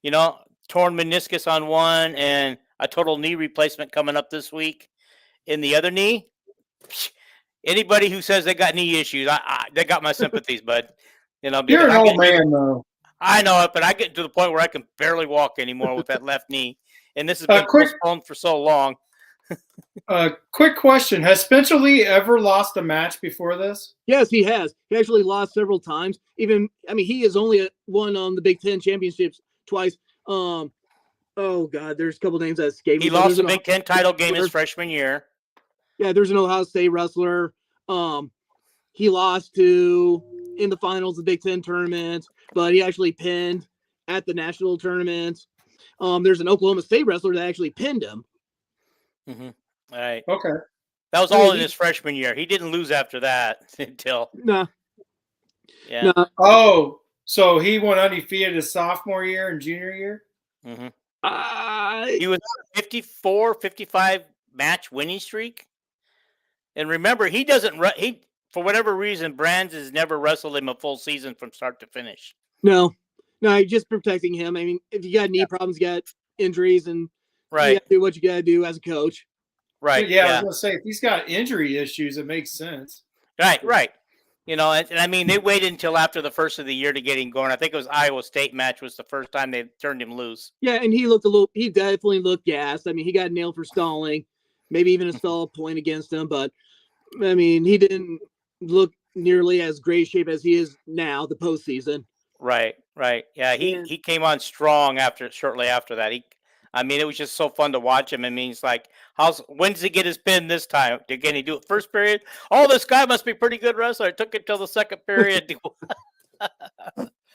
torn meniscus on one and a total knee replacement coming up this week in the other knee. Anybody who says they got knee issues, they got my sympathies, bud. You're an old man, though. I know it, but I get to the point where I can barely walk anymore with that left knee, and this has been postponed for so long. Quick question: has Spencer Lee ever lost a match before this? Yes, he has. He actually lost several times. He has only won on the Big Ten championships twice. Oh God, there's a couple names that escaped me. He lost the Big Ten title game his freshman year. Yeah, there's an Ohio State wrestler. He lost to in the finals of the Big Ten tournament, but he actually pinned at the national tournament. There's an Oklahoma State wrestler that actually pinned him. Mm-hmm. All right. Okay. That was I all mean, in his freshman year. He didn't lose after that until nah, yeah. nah. Oh, so he went undefeated his sophomore year and junior year? hmm I He was on a 54, 55 match winning streak. And remember, he doesn't he for whatever reason, Brands has never wrestled him a full season from start to finish. no, just protecting him. I mean, if you got knee problems, you got injuries, and you Right. got to do what you got to do as a coach. Right. Yeah, I was Yeah. gonna say if he's got injury issues, it makes sense. Right. Right. You know, and I mean, they waited until after the first of the year to get him going. I think it was Iowa State match was the first time they turned him loose. Yeah, and he definitely looked gassed. I mean, he got nailed for stalling, maybe even a stall point against him, but I mean, he didn't look nearly as great shape as he is now, the postseason. Right. Right. Yeah. And He came on strong shortly after that. I mean, it was just so fun to watch him. I mean, it's like, when does he get his pin this time? Can he do it first period? Oh, this guy must be a pretty good wrestler. It took it till the second period.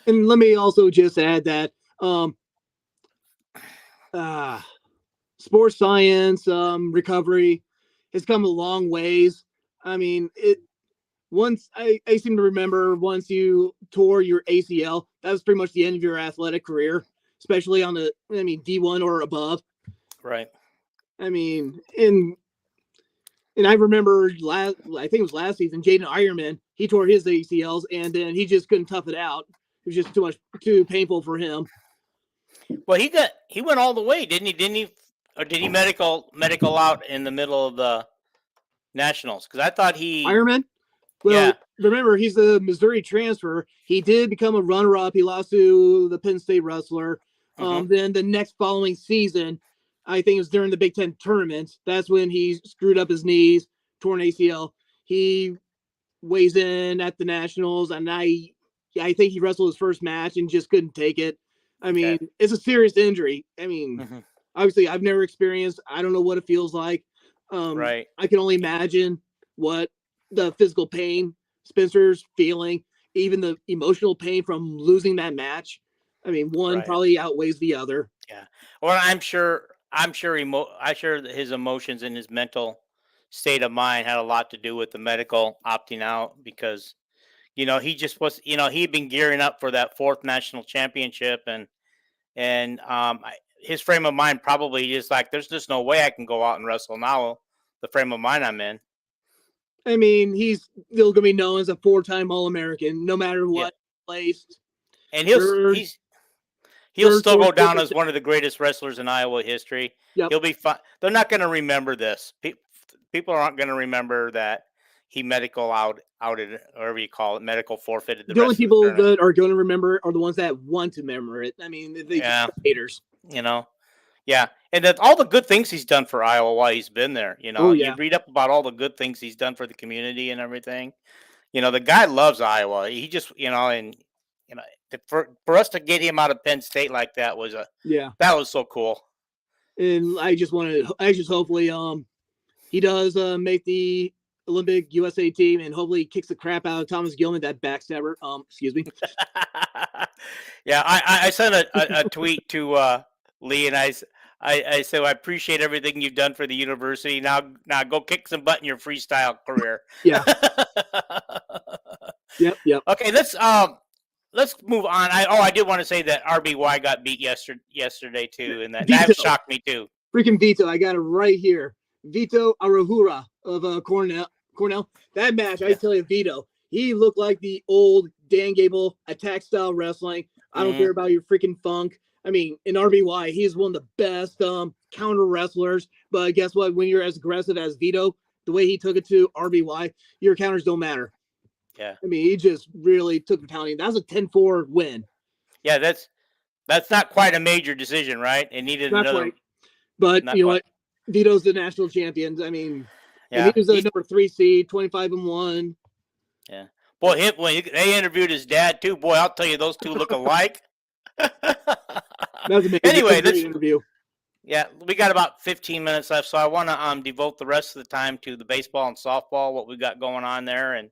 let me also just add that sports science recovery has come a long ways. I mean, I seem to remember once you tore your ACL, that was pretty much the end of your athletic career, especially on D1 or above. Right. I mean, and I remember I think it was last season, Jaden Ironman, he tore his ACLs and then he just couldn't tough it out. It was just too painful for him. Well, he went all the way, didn't he? Or did he medical out in the middle of the nationals? Because I thought Ironman. Well, remember he's a Missouri transfer. He did become a runner-up. He lost to the Penn State wrestler. Then the next following season, I think it was during the Big Ten tournament. That's when he screwed up his knees, torn ACL. He weighs in at the nationals, and I think he wrestled his first match and just couldn't take it. I mean, it's a serious injury. I mean, obviously, I've never experienced. I don't know what it feels like. Right. I can only imagine what the physical pain Spencer's feeling, even the emotional pain from losing that match. I mean, one probably outweighs the other. Yeah. Well, I'm sure that his emotions and his mental state of mind had a lot to do with the medical opting out because, he just was, he'd been gearing up for that fourth national championship and his frame of mind probably is like, there's just no way I can go out and wrestle now. The frame of mind I'm in. I mean, he's still going to be known as a 4-time All-American, no matter what place. And he'll still go down as one of the greatest wrestlers in Iowa history. Yep. He'll be fine. They're not going to remember this. People aren't going to remember that he outed, or whatever you call it, medical forfeited. The only people that are going to remember are the ones that want to remember it. I mean, haters. Yeah, and that all the good things he's done for Iowa while he's been there. You read up about all the good things he's done for the community and everything. The guy loves Iowa. He just, for us to get him out of Penn State like that was that was so cool. And I just hopefully he does make the Olympic USA team and hopefully kicks the crap out of Thomas Gilman, that backstabber. Excuse me. Yeah, I sent a tweet to Lee and I said, I appreciate everything you've done for the university. Now go kick some butt in your freestyle career. Yeah. Yep. Okay, let's move on. I did want to say that RBY got beat yesterday too, and that shocked me too. Freaking Vito, I got it right here. Vito Arahura of Cornell. That match, I tell you, Vito, he looked like the old Dan Gable attack style wrestling. I don't care about your freaking funk. I mean, in RBY, he's one of the best counter wrestlers. But guess what? When you're as aggressive as Vito, the way he took it to RBY, your counters don't matter. Yeah. I mean, he just really took the pounding. That was a 10-4 win. Yeah, that's not quite a major decision, right? It needed another. Quite. But you know what? Vito's the national champion. I mean, he was the number 3 seed, 25-1. Yeah. Boy, when they interviewed his dad too, boy, I'll tell you, those two look alike. That was amazing. Anyway, this interview. Yeah, we got about 15 minutes left, so I want to devote the rest of the time to the baseball and softball, what we got going on there, and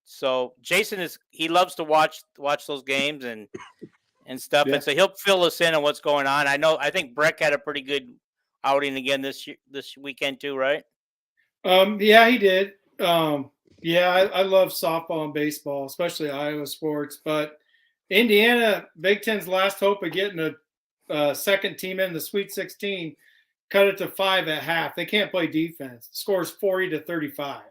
so Jason he loves to watch those games and stuff, and so he'll fill us in on what's going on. I think Breck had a pretty good outing again this weekend too, right? Yeah, he did. Yeah, I love softball and baseball, especially Iowa sports. But Indiana, Big Ten's last hope of getting a second team in the Sweet 16, cut it to 5 at half. They can't play defense. The score is 40-35.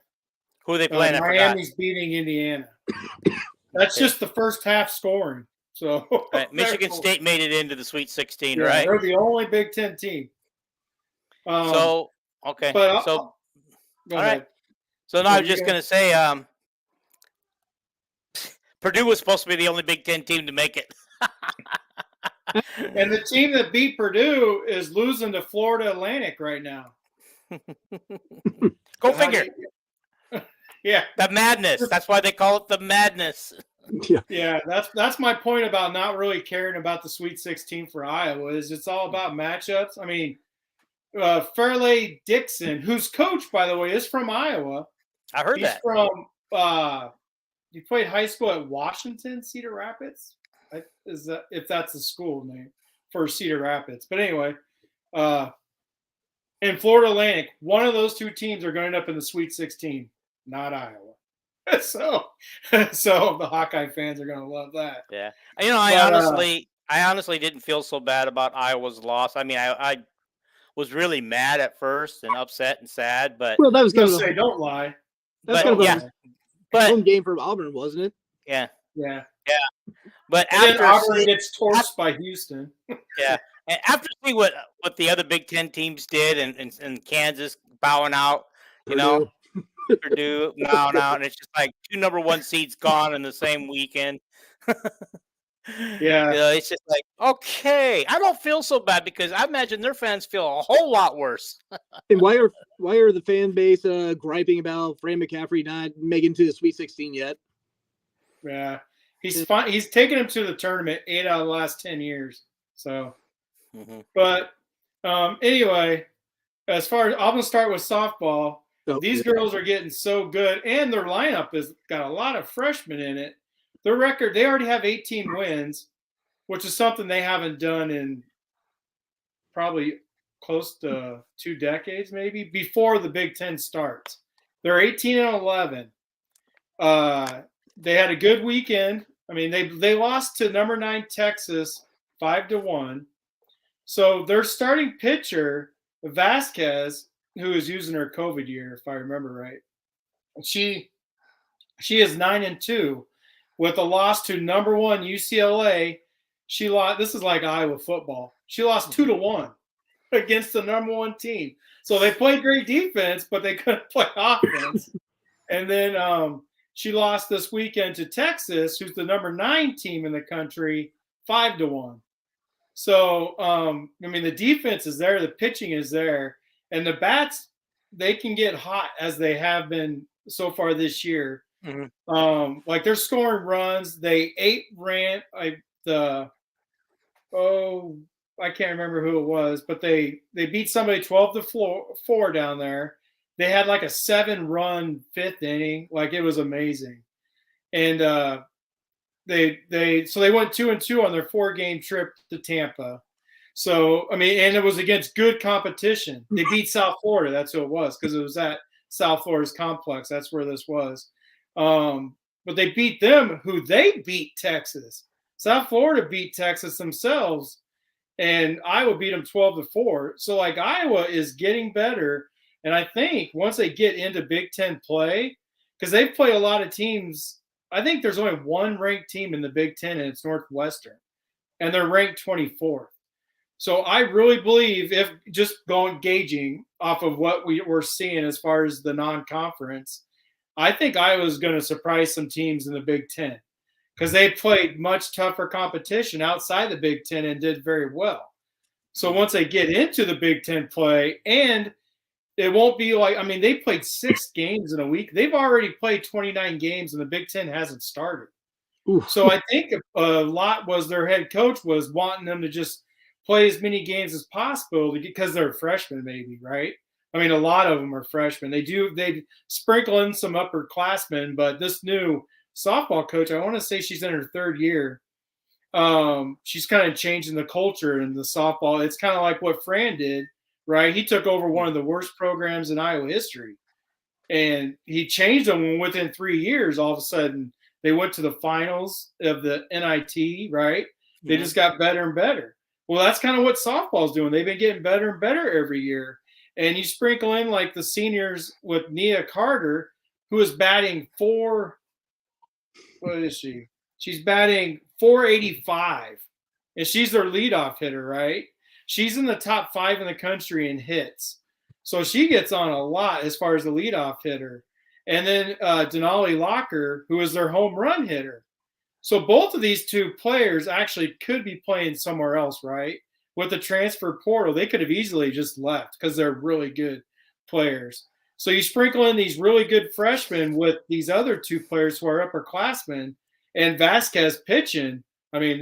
Who are they playing? I forgot. Miami's beating Indiana. That's just the first half scoring. So Right. Michigan State made it into the Sweet 16, yeah, right? they're the only Big Ten team. Okay. But So all right. So now I was just going to say, Purdue was supposed to be the only Big Ten team to make it. And the team that beat Purdue is losing to Florida Atlantic right now. Go figure. Yeah. The madness. That's why they call it the madness. Yeah, that's my point about not really caring about the Sweet 16 for Iowa. Is it's all about matchups. I mean, Fairleigh Dixon, whose coach, by the way, is from Iowa. I heard He's that. from he played high school at Washington, Cedar Rapids. Is that if that's the school name for Cedar Rapids? But anyway, in Florida Atlantic, one of those two teams are going to end up in the Sweet 16, not Iowa. So the Hawkeye fans are going to love that. Yeah, I honestly didn't feel so bad about Iowa's loss. I mean, I was really mad at first and upset and sad, but Well, that was kind of don't lie. That's kind of a home game for Auburn, wasn't it? Yeah. But and after Auburn gets torched by Houston. Yeah, and after seeing what the other Big Ten teams did, and Kansas bowing out, Purdue bowing out, and it's just like 2 number 1 seeds gone in the same weekend. Yeah, it's just like, okay, I don't feel so bad because I imagine their fans feel a whole lot worse. And why are the fan base griping about Fran McCaffrey not making to the Sweet 16 yet? Yeah, he's fine. He's taken him to the tournament 8 out of the last 10 years. So, but anyway, as far as I'm gonna start with softball. These girls are getting so good, and their lineup has got a lot of freshmen in it. Their record, they already have 18 wins, which is something they haven't done in probably close to 2 decades, maybe, before the Big Ten starts. They're 18-11. They had a good weekend. I mean, they lost to number 9 Texas 5-1. So their starting pitcher, Vasquez, who is using her COVID year, if I remember right, she is 9-2 with a loss to number 1 UCLA. She lost. This is like Iowa football. She lost 2-1 against the number 1 team. So they played great defense, but they couldn't play offense. And then she lost this weekend to Texas, who's the number 9 team in the country, 5-1. So I mean, the defense is there, the pitching is there, and the bats, they can get hot as they have been so far this year. Like they're scoring runs. They I can't remember who it was, but they beat somebody 12-4 down there. They had like a 7-run 5th inning. Like it was amazing. And they went 2-2 on their 4-game trip to Tampa. So, I mean, and it was against good competition. They beat South Florida. That's who it was, because it was at South Florida's complex. That's where this was. But they beat them, who they beat Texas. South Florida beat Texas themselves, and Iowa beat them 12-4. So, like, Iowa is getting better. And I think once they get into Big Ten play, because they play a lot of teams, I think there's only one ranked team in the Big Ten, and it's Northwestern. And they're ranked 24th. So I really believe, if just gauging off of what we're seeing as far as the non-conference, I think Iowa's going to surprise some teams in the Big Ten, because they played much tougher competition outside the Big Ten and did very well. So once they get into the Big Ten play, and it won't be like, I mean, they played 6 games in a week. They've already played 29 games, and the Big Ten hasn't started. Oof. So I think a lot was their head coach was wanting them to just play as many games as possible because they're freshmen, maybe, right? I mean, a lot of them are freshmen. They sprinkle in some upperclassmen, but this new softball coach, I want to say she's in her 3rd year. She's kind of changing the culture in the softball. It's kind of like what Fran did, right? He took over one of the worst programs in Iowa history. and he changed them. And within 3 years, all of a sudden, they went to the finals of the NIT. Right? They just got better and better. Well, that's kind of what softball's doing. They've been getting better and better every year. And you sprinkle in like the seniors with Nia Carter, who is batting what is she? She's batting 485, and she's their leadoff hitter, right? She's in the top 5 in the country in hits. So she gets on a lot as far as the leadoff hitter. And then Denali Locker, who is their home run hitter. So both of these two players actually could be playing somewhere else, right? With the transfer portal, they could have easily just left because they're really good players. So you sprinkle in these really good freshmen with these other two players who are upperclassmen, and Vasquez pitching. I mean,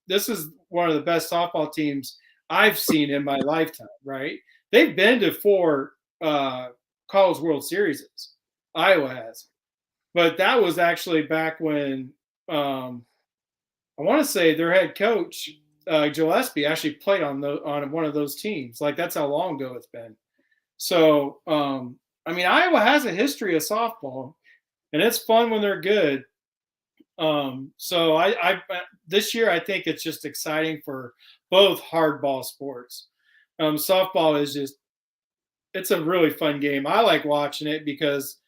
this is one of the best softball teams I've seen in my lifetime, right? They've been to 4 College World Series. Iowa has. But that was actually back when I want to say their head coach, Gillespie, actually played on one of those teams. Like, that's how long ago it's been. So, I mean, Iowa has a history of softball, and it's fun when they're good. So I this year I think it's just exciting for both hardball sports. Softball is it's a really fun game. I like watching it because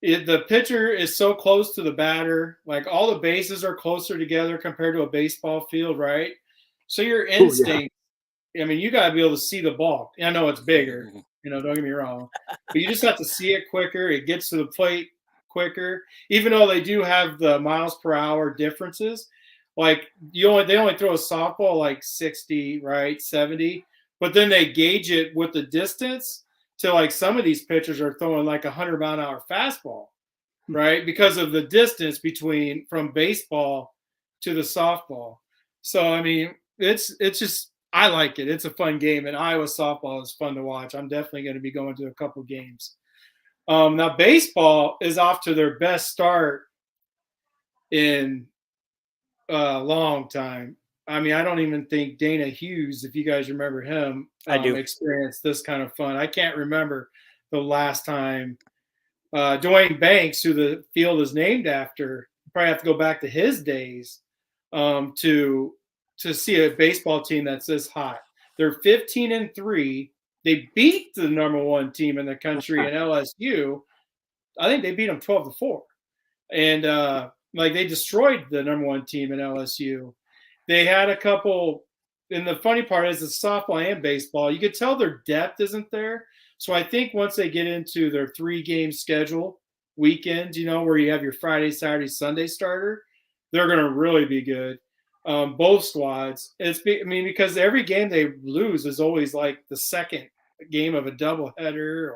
the pitcher is so close to the batter. Like, all the bases are closer together compared to a baseball field, right? So your instinct, I mean, you got to be able to see the ball. I know it's bigger, don't get me wrong, but you just have to see it quicker. It gets to the plate quicker, even though they do have the miles per hour differences. Like, they only throw a softball like 60, right, 70, but then they gauge it with the distance to, like, some of these pitchers are throwing like 100-mile-an-hour fastball, right, because of the distance from baseball to the softball. So I mean, it's just, I like it. It's a fun game, and Iowa softball is fun to watch. I'm definitely going to be going to a couple games. Now, baseball is off to their best start in a long time. I mean, I don't even think Dana Hughes, if you guys remember him, I do. experienced this kind of fun. I can't remember the last time. Dwayne Banks, who the field is named after, probably have to go back to his days to see a baseball team that's this hot. They're 15-3. They beat the number 1 team in the country in LSU. I think they beat them 12-4, and like, they destroyed the number 1 team in LSU. They had a couple, and the funny part is, it's softball and baseball. You could tell their depth isn't there. So I think once they get into their 3-game schedule weekend, where you have your Friday, Saturday, Sunday starter, they're going to really be good. Both squads. Because every game they lose is always like the second game of a doubleheader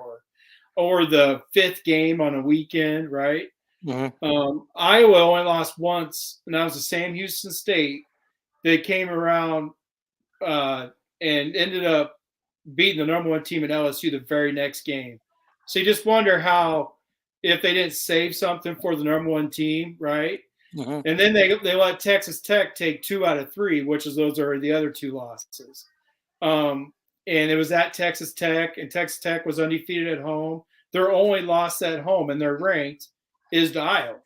or the 5th game on a weekend, right? Mm-hmm. Iowa only lost once, and that was the Sam Houston State. They came around and ended up beating the number 1 team in LSU the very next game. So you just wonder if they didn't save something for the number 1 team, right? Mm-hmm. And then they let Texas Tech take 2 out of 3, those are the other 2 losses. And it was at Texas Tech, and Texas Tech was undefeated at home. Their only loss at home, and they're ranked, is to Iowa.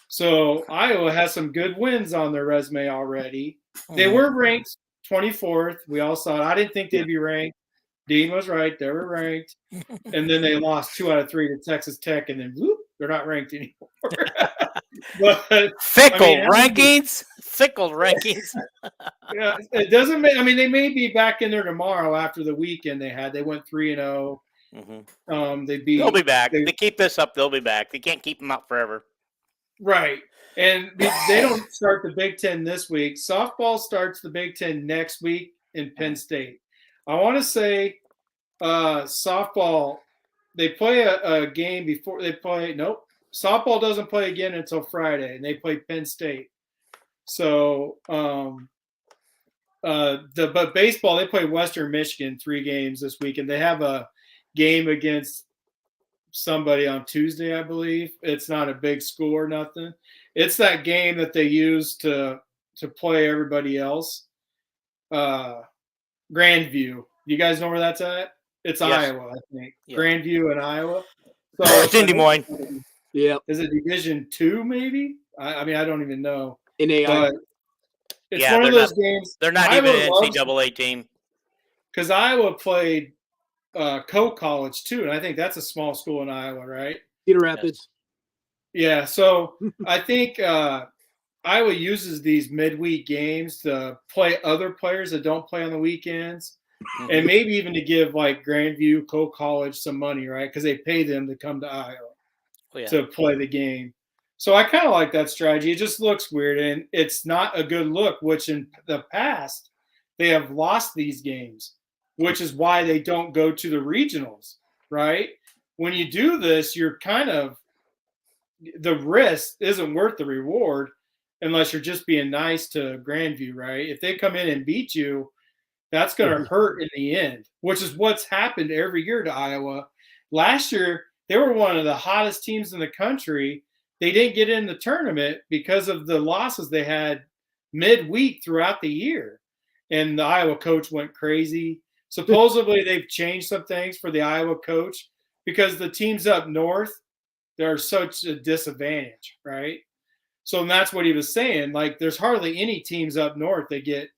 So Iowa has some good wins on their resume already. Mm-hmm. They were ranked 24th. We all saw it. I didn't think they'd be ranked. Dean was right. They were ranked. And then they lost 2 out of 3 to Texas Tech, and then whoop, they're not ranked anymore. But Fickle rankings. Yeah, it doesn't make. I mean, they may be back in there tomorrow after the weekend they had. They went 3-0. Mm-hmm. They'll be back. They keep this up, they'll be back. They can't keep them out forever. Right. And they don't start the Big Ten this week. Softball starts the Big Ten next week in Penn State. I want to say softball, they play a game before they play. Nope. Softball doesn't play again until Friday, and they play Penn State. So, but baseball, they play Western Michigan 3 games this week, and they have a game against somebody on Tuesday, I believe. It's not a big school or nothing. It's that game that they use to play everybody else. Grandview. You guys know where that's at? It's yes. Iowa, I think. Yeah. Grandview in Iowa. So It's in Des Moines. Yeah. Is it Division 2 maybe? I mean, I don't even know. In AI. But it's Yeah, one of they're those not- games. They're not Iowa even an loves- NCAA team. Because Iowa played co-college too, and I think that's a small school in Iowa, right? Cedar Rapids. Yeah, so I think Iowa uses these midweek games to play other players that don't play on the weekends, and maybe even to give like Grandview Co-College some money, right? Because they pay them to come to Iowa to play the game. So I kind of like that strategy. It just looks weird, and it's not a good look, which in the past they have lost these games, which is why they don't go to the regionals, right? When you do this, you're kind of the risk isn't worth the reward unless you're just being nice to Grandview, right? If they come in and beat you, that's going to hurt in the end, which is what's happened every year to Iowa. Last year, they were one of the hottest teams in the country. They didn't get in the tournament because of the losses they had midweek throughout the year. And the Iowa coach went crazy. Supposedly, they've changed some things for the Iowa coach because the teams up north, they're such a disadvantage, right? So that's what he was saying. Like, there's hardly any teams up north that get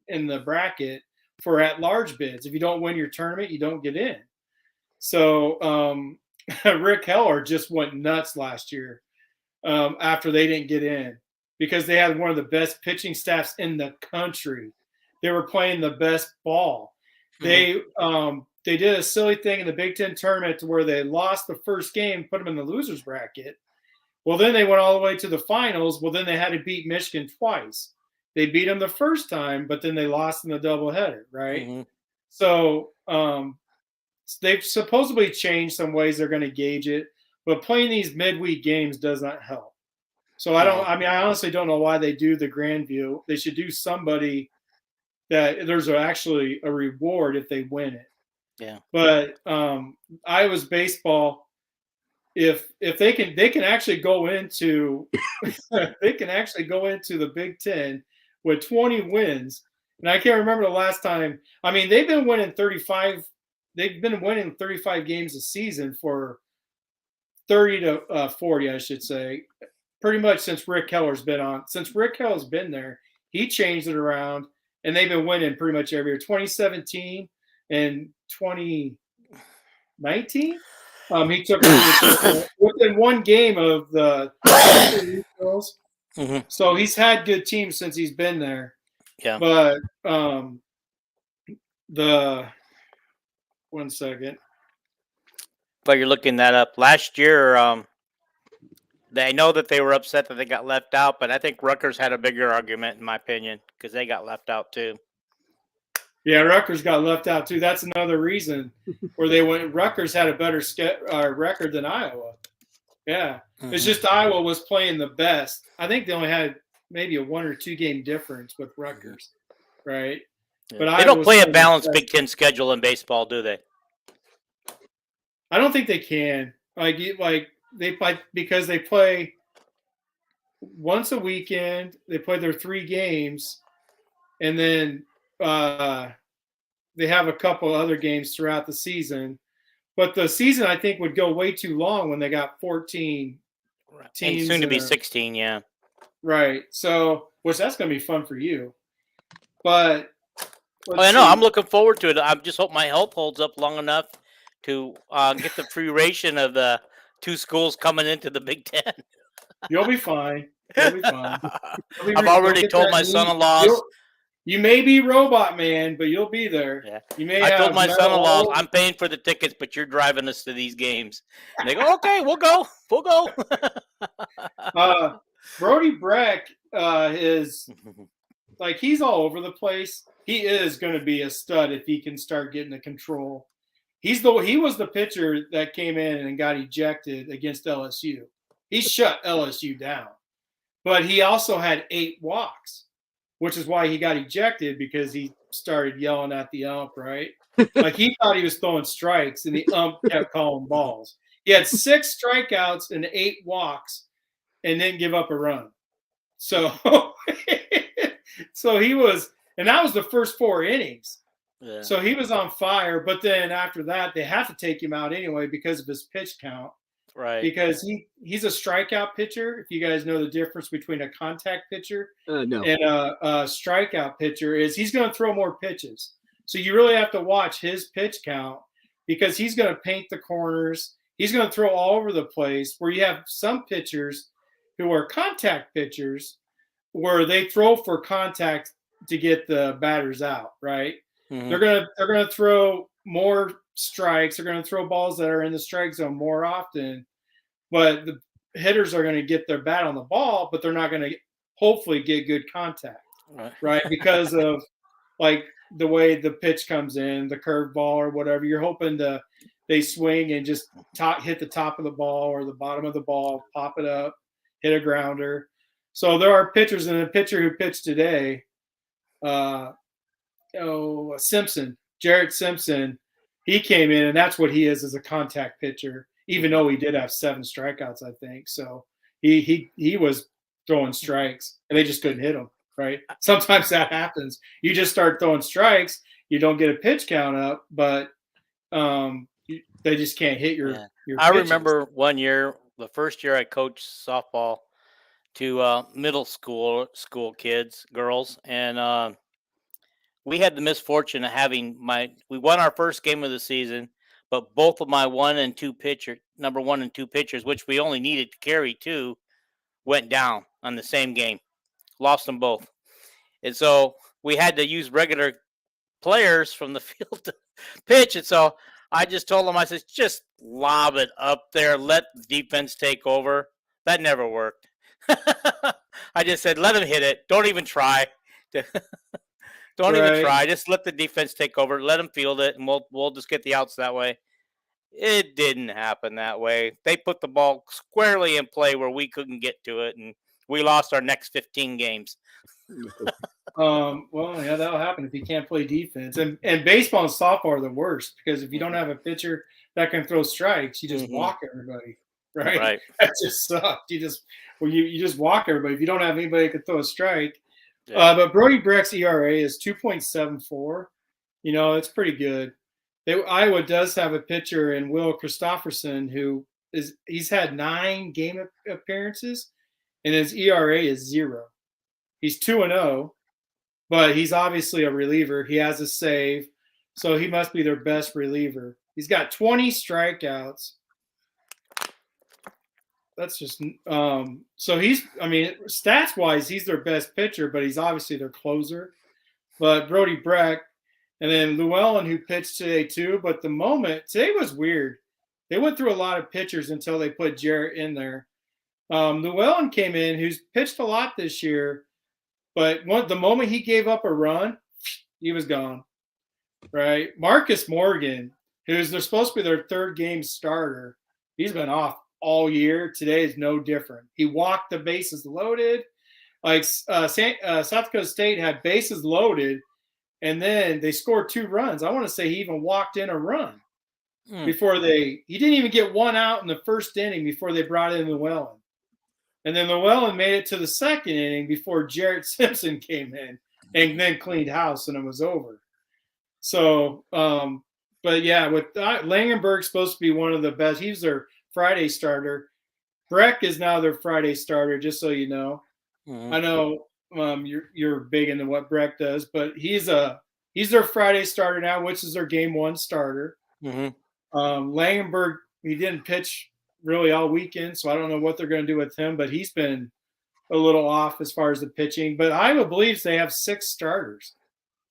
in the bracket for at-large bids. If you don't win your tournament, you don't get in. So Rick Heller just went nuts last year after they didn't get in because they had one of the best pitching staffs in the country. They were playing the best ball. They did a silly thing in the Big Ten tournament to where they lost the first game, put them in the losers bracket. Well, then they went all the way to the finals. Well, then they had to beat Michigan twice. They beat them the first time, but then they lost in the doubleheader, right? So they've supposedly changed some ways they're going to gauge it, but playing these midweek games does not help. So I honestly don't know why they do the Grandview. They should do somebody that there's actually a reward if they win it. Yeah. But Iowa's baseball, if they can actually go into the Big Ten with 20 wins. And I can't remember the last time. I mean, they've been winning 35 games a season for 30 to 40, I should say, pretty much since Rick Keller's been on. Since Rick Keller's been there, he changed it around, and they've been winning pretty much every year. 2017 and 2019, he took within one game of the girls. So he's had good teams since he's been there. Yeah. But one second. But you're looking that up. Last year, I know that they were upset that they got left out, but I think Rutgers had a bigger argument, in my opinion, because they got left out too. Yeah, Rutgers got left out too. That's another reason where they went. Rutgers had a better record than Iowa. Yeah, it's just Iowa was playing the best. I think they only had maybe a 1 or 2 game difference with Rutgers, right? Yeah. But they don't play a balanced Big Ten schedule in baseball, do they? I don't think they can. Like they play because they play once a weekend. They play their 3 games, and then they have a couple other games throughout the season. But the season, I think, would go way too long when they got 14 teams. And soon to be 16, yeah. Right. So, which that's going to be fun for you. But I know. I'm looking forward to it. I just hope my health holds up long enough to get the free ration of the 2 schools coming into the Big Ten. You'll be fine. You'll be fine. I've already told my son-in-law. You may be Robot Man, but you'll be there. Yeah. You may. I told my son-in-law, I'm paying for the tickets, but you're driving us to these games. And they go, okay, we'll go. We'll go. Brody Breck is like, he's all over the place. He is going to be a stud if he can start getting the control. He was the pitcher that came in and got ejected against LSU. He shut LSU down, but he also had 8 walks, which is why he got ejected, because he started yelling at the ump, right? Like, he thought he was throwing strikes, and the ump kept calling balls. He had 6 strikeouts and 8 walks and didn't give up a run. So, so he was, and that was the first 4 innings. Yeah. So he was on fire, but then after that, they have to take him out anyway because of his pitch count. Right. Because he's a strikeout pitcher. If you guys know the difference between a contact pitcher No. and a strikeout pitcher, is he's going to throw more pitches. So you really have to watch his pitch count because he's going to paint the corners. He's going to throw all over the place. Where you have some pitchers who are contact pitchers, where they throw for contact to get the batters out. Right? Mhm. They're gonna throw more strikes. They're going to throw balls that are in the strike zone more often, but the hitters are going to get their bat on the ball, but they're not going to hopefully get good contact, right? Because of like the way the pitch comes in, the curved ball or whatever. You're hoping they swing and just hit the top of the ball or the bottom of the ball, pop it up, hit a grounder. So there are pitchers, and the pitcher who pitched today, Simpson, Jarrett Simpson, he came in, and that's what he is as a contact pitcher, even though he did have 7 strikeouts, I think. So he was throwing strikes, and they just couldn't hit him, right? Sometimes that happens. You just start throwing strikes, you don't get a pitch count up, but they just can't hit your I pitches. remember one year, the first year I coached softball to middle school kids, girls, and we had the misfortune of having we won our first game of the season, but both of my number 1 and 2 pitchers, which we only needed to carry 2, went down on the same game, lost them both. And so we had to use regular players from the field to pitch. And so I just told them, I said, just lob it up there, let the defense take over. That never worked. I just said, let them hit it. Don't even try. Don't even try. Just let the defense take over. Let them field it, and we'll just get the outs that way. It didn't happen that way. They put the ball squarely in play where we couldn't get to it, and we lost our next 15 games. Well, yeah, that'll happen if you can't play defense. And baseball and softball are the worst because if you don't have a pitcher that can throw strikes, you just walk everybody, right? Right. That just sucked. You just walk everybody. If you don't have anybody that can throw a strike. Yeah. But Brody Brecht's ERA is 2.74. You know, it's pretty good. Iowa does have a pitcher in Will Christopherson he's had 9 game appearances, and his ERA is 0. He's 2-0, but he's obviously a reliever. He has a save, so he must be their best reliever. He's got 20 strikeouts. That's just so stats wise, he's their best pitcher, but he's obviously their closer. But Brody Brecht, and then Llewellyn, who pitched today too. But today was weird. They went through a lot of pitchers until they put Jarrett in there. Llewellyn came in, who's pitched a lot this year, but the moment he gave up a run, he was gone. Right, Marcus Morgan, they're supposed to be their 3rd game starter, he's been off all year. Today is no different. He walked the bases loaded. Like South Dakota State had bases loaded, and then they scored 2 runs. I want to say he even walked in a run before he didn't even get 1 out in the 1st inning before they brought in Llewellyn. And then Llewellyn made it to the 2nd inning before Jarrett Simpson came in and then cleaned house, and it was over. So, but yeah, with Langenberg's supposed to be one of the best. He's their Friday starter. Breck is now their Friday starter, just so you know. Mm-hmm. I know you're big into what Breck does, but he's their Friday starter now, which is their game 1 starter. Mm-hmm. Langenberg, he didn't pitch really all weekend, so I don't know what they're going to do with him, but he's been a little off as far as the pitching. But Iowa believes they have 6 starters,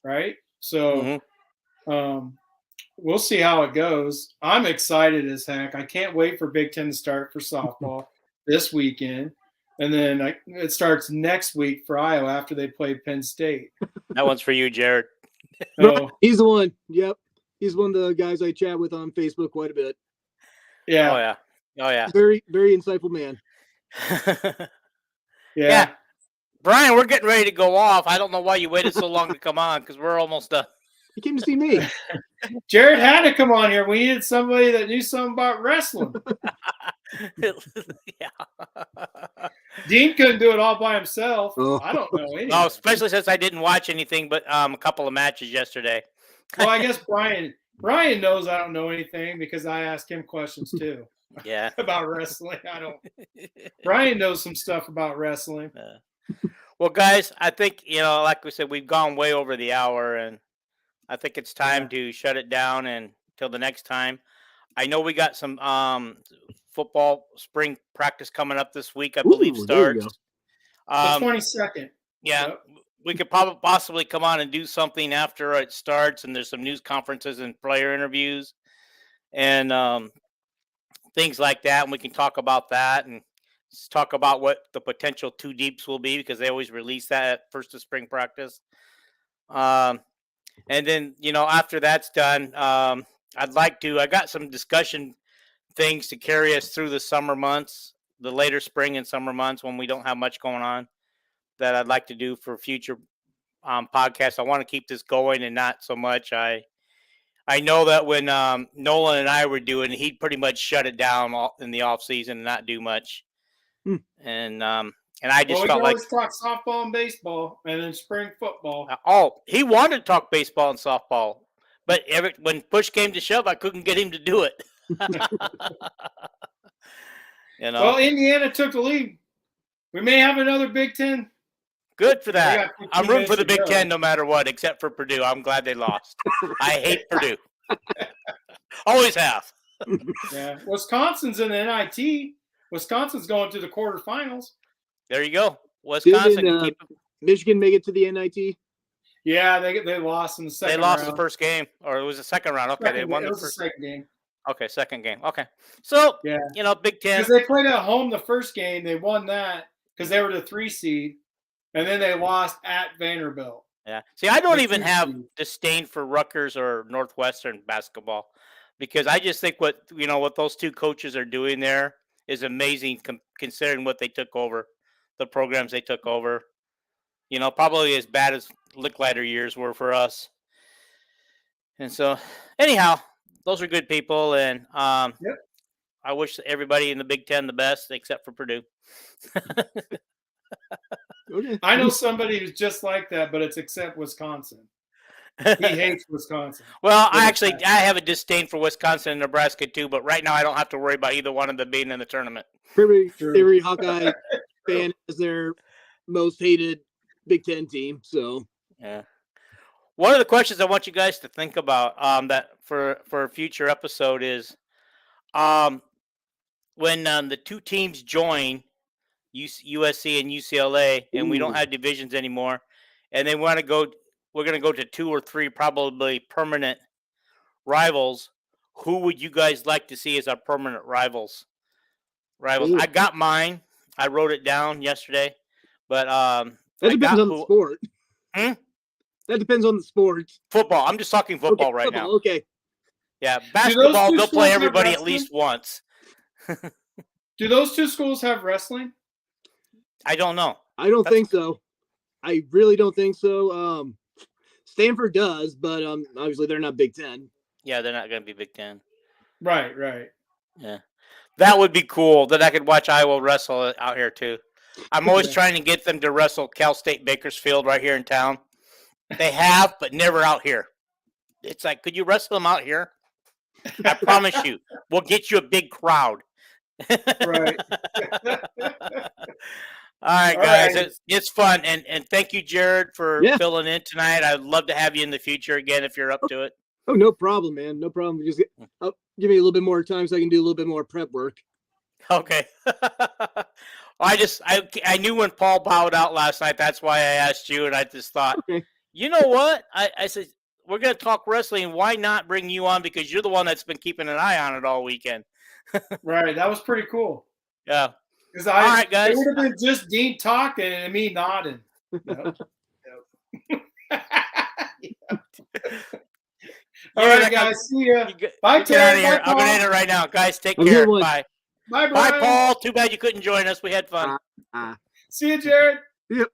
right? So we'll see how it goes. I'm excited as heck. I can't wait for Big Ten to start for softball this weekend. And then it starts next week for Iowa after they play Penn State. That one's for you, Jared. So, he's the one. Yep. He's one of the guys I chat with on Facebook quite a bit. Yeah. Oh, yeah. Very, very insightful man. Yeah. Brian, we're getting ready to go off. I don't know why you waited so long to come on because we're almost done. He came to see me. Jared had to come on here. We needed somebody that knew something about wrestling. Dean couldn't do it all by himself. I don't know anything. Oh, especially since I didn't watch anything but a couple of matches yesterday. Well, I guess Brian knows I don't know anything because I ask him questions too. Yeah. About wrestling. Brian knows some stuff about wrestling. Well, guys, I think, like we said, we've gone way over the hour, and I think it's time to shut it down and till the next time. I know we got some football spring practice coming up this week, I believe starts. The 22nd. Yeah. Yep. We could probably possibly come on and do something after it starts, and there's some news conferences and player interviews and things like that, and we can talk about that and talk about what the potential two deeps will be, because they always release that at first of spring practice. And then, after that's done, I got some discussion things to carry us through the summer months, the later spring and summer months when we don't have much going on, that I'd like to do for future podcasts. I want to keep this going and not so much. I know that when Nolan and I were doing, he'd pretty much shut it down in the off season and not do much. And I just felt like talk softball and baseball, and then spring football. He wanted to talk baseball and softball, but when push came to shove, I couldn't get him to do it. Well, Indiana took the lead. We may have another Big Ten. Good for that. I'm rooting for the Big Ten no matter what, except for Purdue. I'm glad they lost. I hate Purdue. Always have. Yeah, Wisconsin's in the NIT. Wisconsin's going to the quarterfinals. There you go. Wisconsin. Michigan make it to the NIT? Yeah, they lost in the second round. They lost the first game, or it was the second round. Okay, they won the first. Second game. Okay, second game. Okay. So, Big Ten. Because they played at home the first game. They won that because they were the 3 seed, and then they lost at Vanderbilt. Yeah. See, I don't even have disdain for Rutgers or Northwestern basketball, because I just think what those two coaches are doing there is amazing, considering what they took over, the programs they took over. Probably as bad as Licklider years were for us. And so, anyhow, those are good people, and I wish everybody in the Big Ten the best, except for Purdue. I know somebody who's just like that, but it's except Wisconsin. He hates Wisconsin. Well, I have a disdain for Wisconsin and Nebraska too, but right now I don't have to worry about either one of them being in the tournament. Every Hawkeye fan is their most hated Big Ten team. So yeah. One of the questions I want you guys to think about that for a future episode is when the two teams join, USC and UCLA, and we don't have divisions anymore, and they want to go. We're going to go to 2 or 3 probably permanent rivals. Who would you guys like to see as our permanent rivals? I got mine. I wrote it down yesterday, but that depends on the sport. Hmm? That depends on the sport. Football. I'm just talking football right now. Okay. Yeah, basketball. They'll play everybody at least once. Do those two schools have wrestling? I don't know. I don't think so. I really don't think so. Stanford does, but obviously they're not Big Ten. Yeah, they're not going to be Big Ten. Right. Yeah. That would be cool, that I could watch Iowa wrestle out here too. I'm always trying to get them to wrestle Cal State Bakersfield right here in town. They have, but never out here. It's like, could you wrestle them out here? I promise you, we'll get you a big crowd. Right. All right, guys. It's fun. And thank you, Jared, for filling in tonight. I'd love to have you in the future again if you're up to it. Oh, no problem, man. No problem. Just give me a little bit more time so I can do a little bit more prep work. Okay. I knew when Paul bowed out last night. That's why I asked you, and I just thought, you know what? I said, we're going to talk wrestling. Why not bring you on? Because you're the one that's been keeping an eye on it all weekend. Right. That was pretty cool. Yeah. All right, guys. It would have been just Dean talking and me nodding. All right, guys. See ya. Bye, Terry. I'm going to end it right now. Guys, take care. Bye. Bye, Paul. Too bad you couldn't join us. We had fun. See you, Jared. Yep.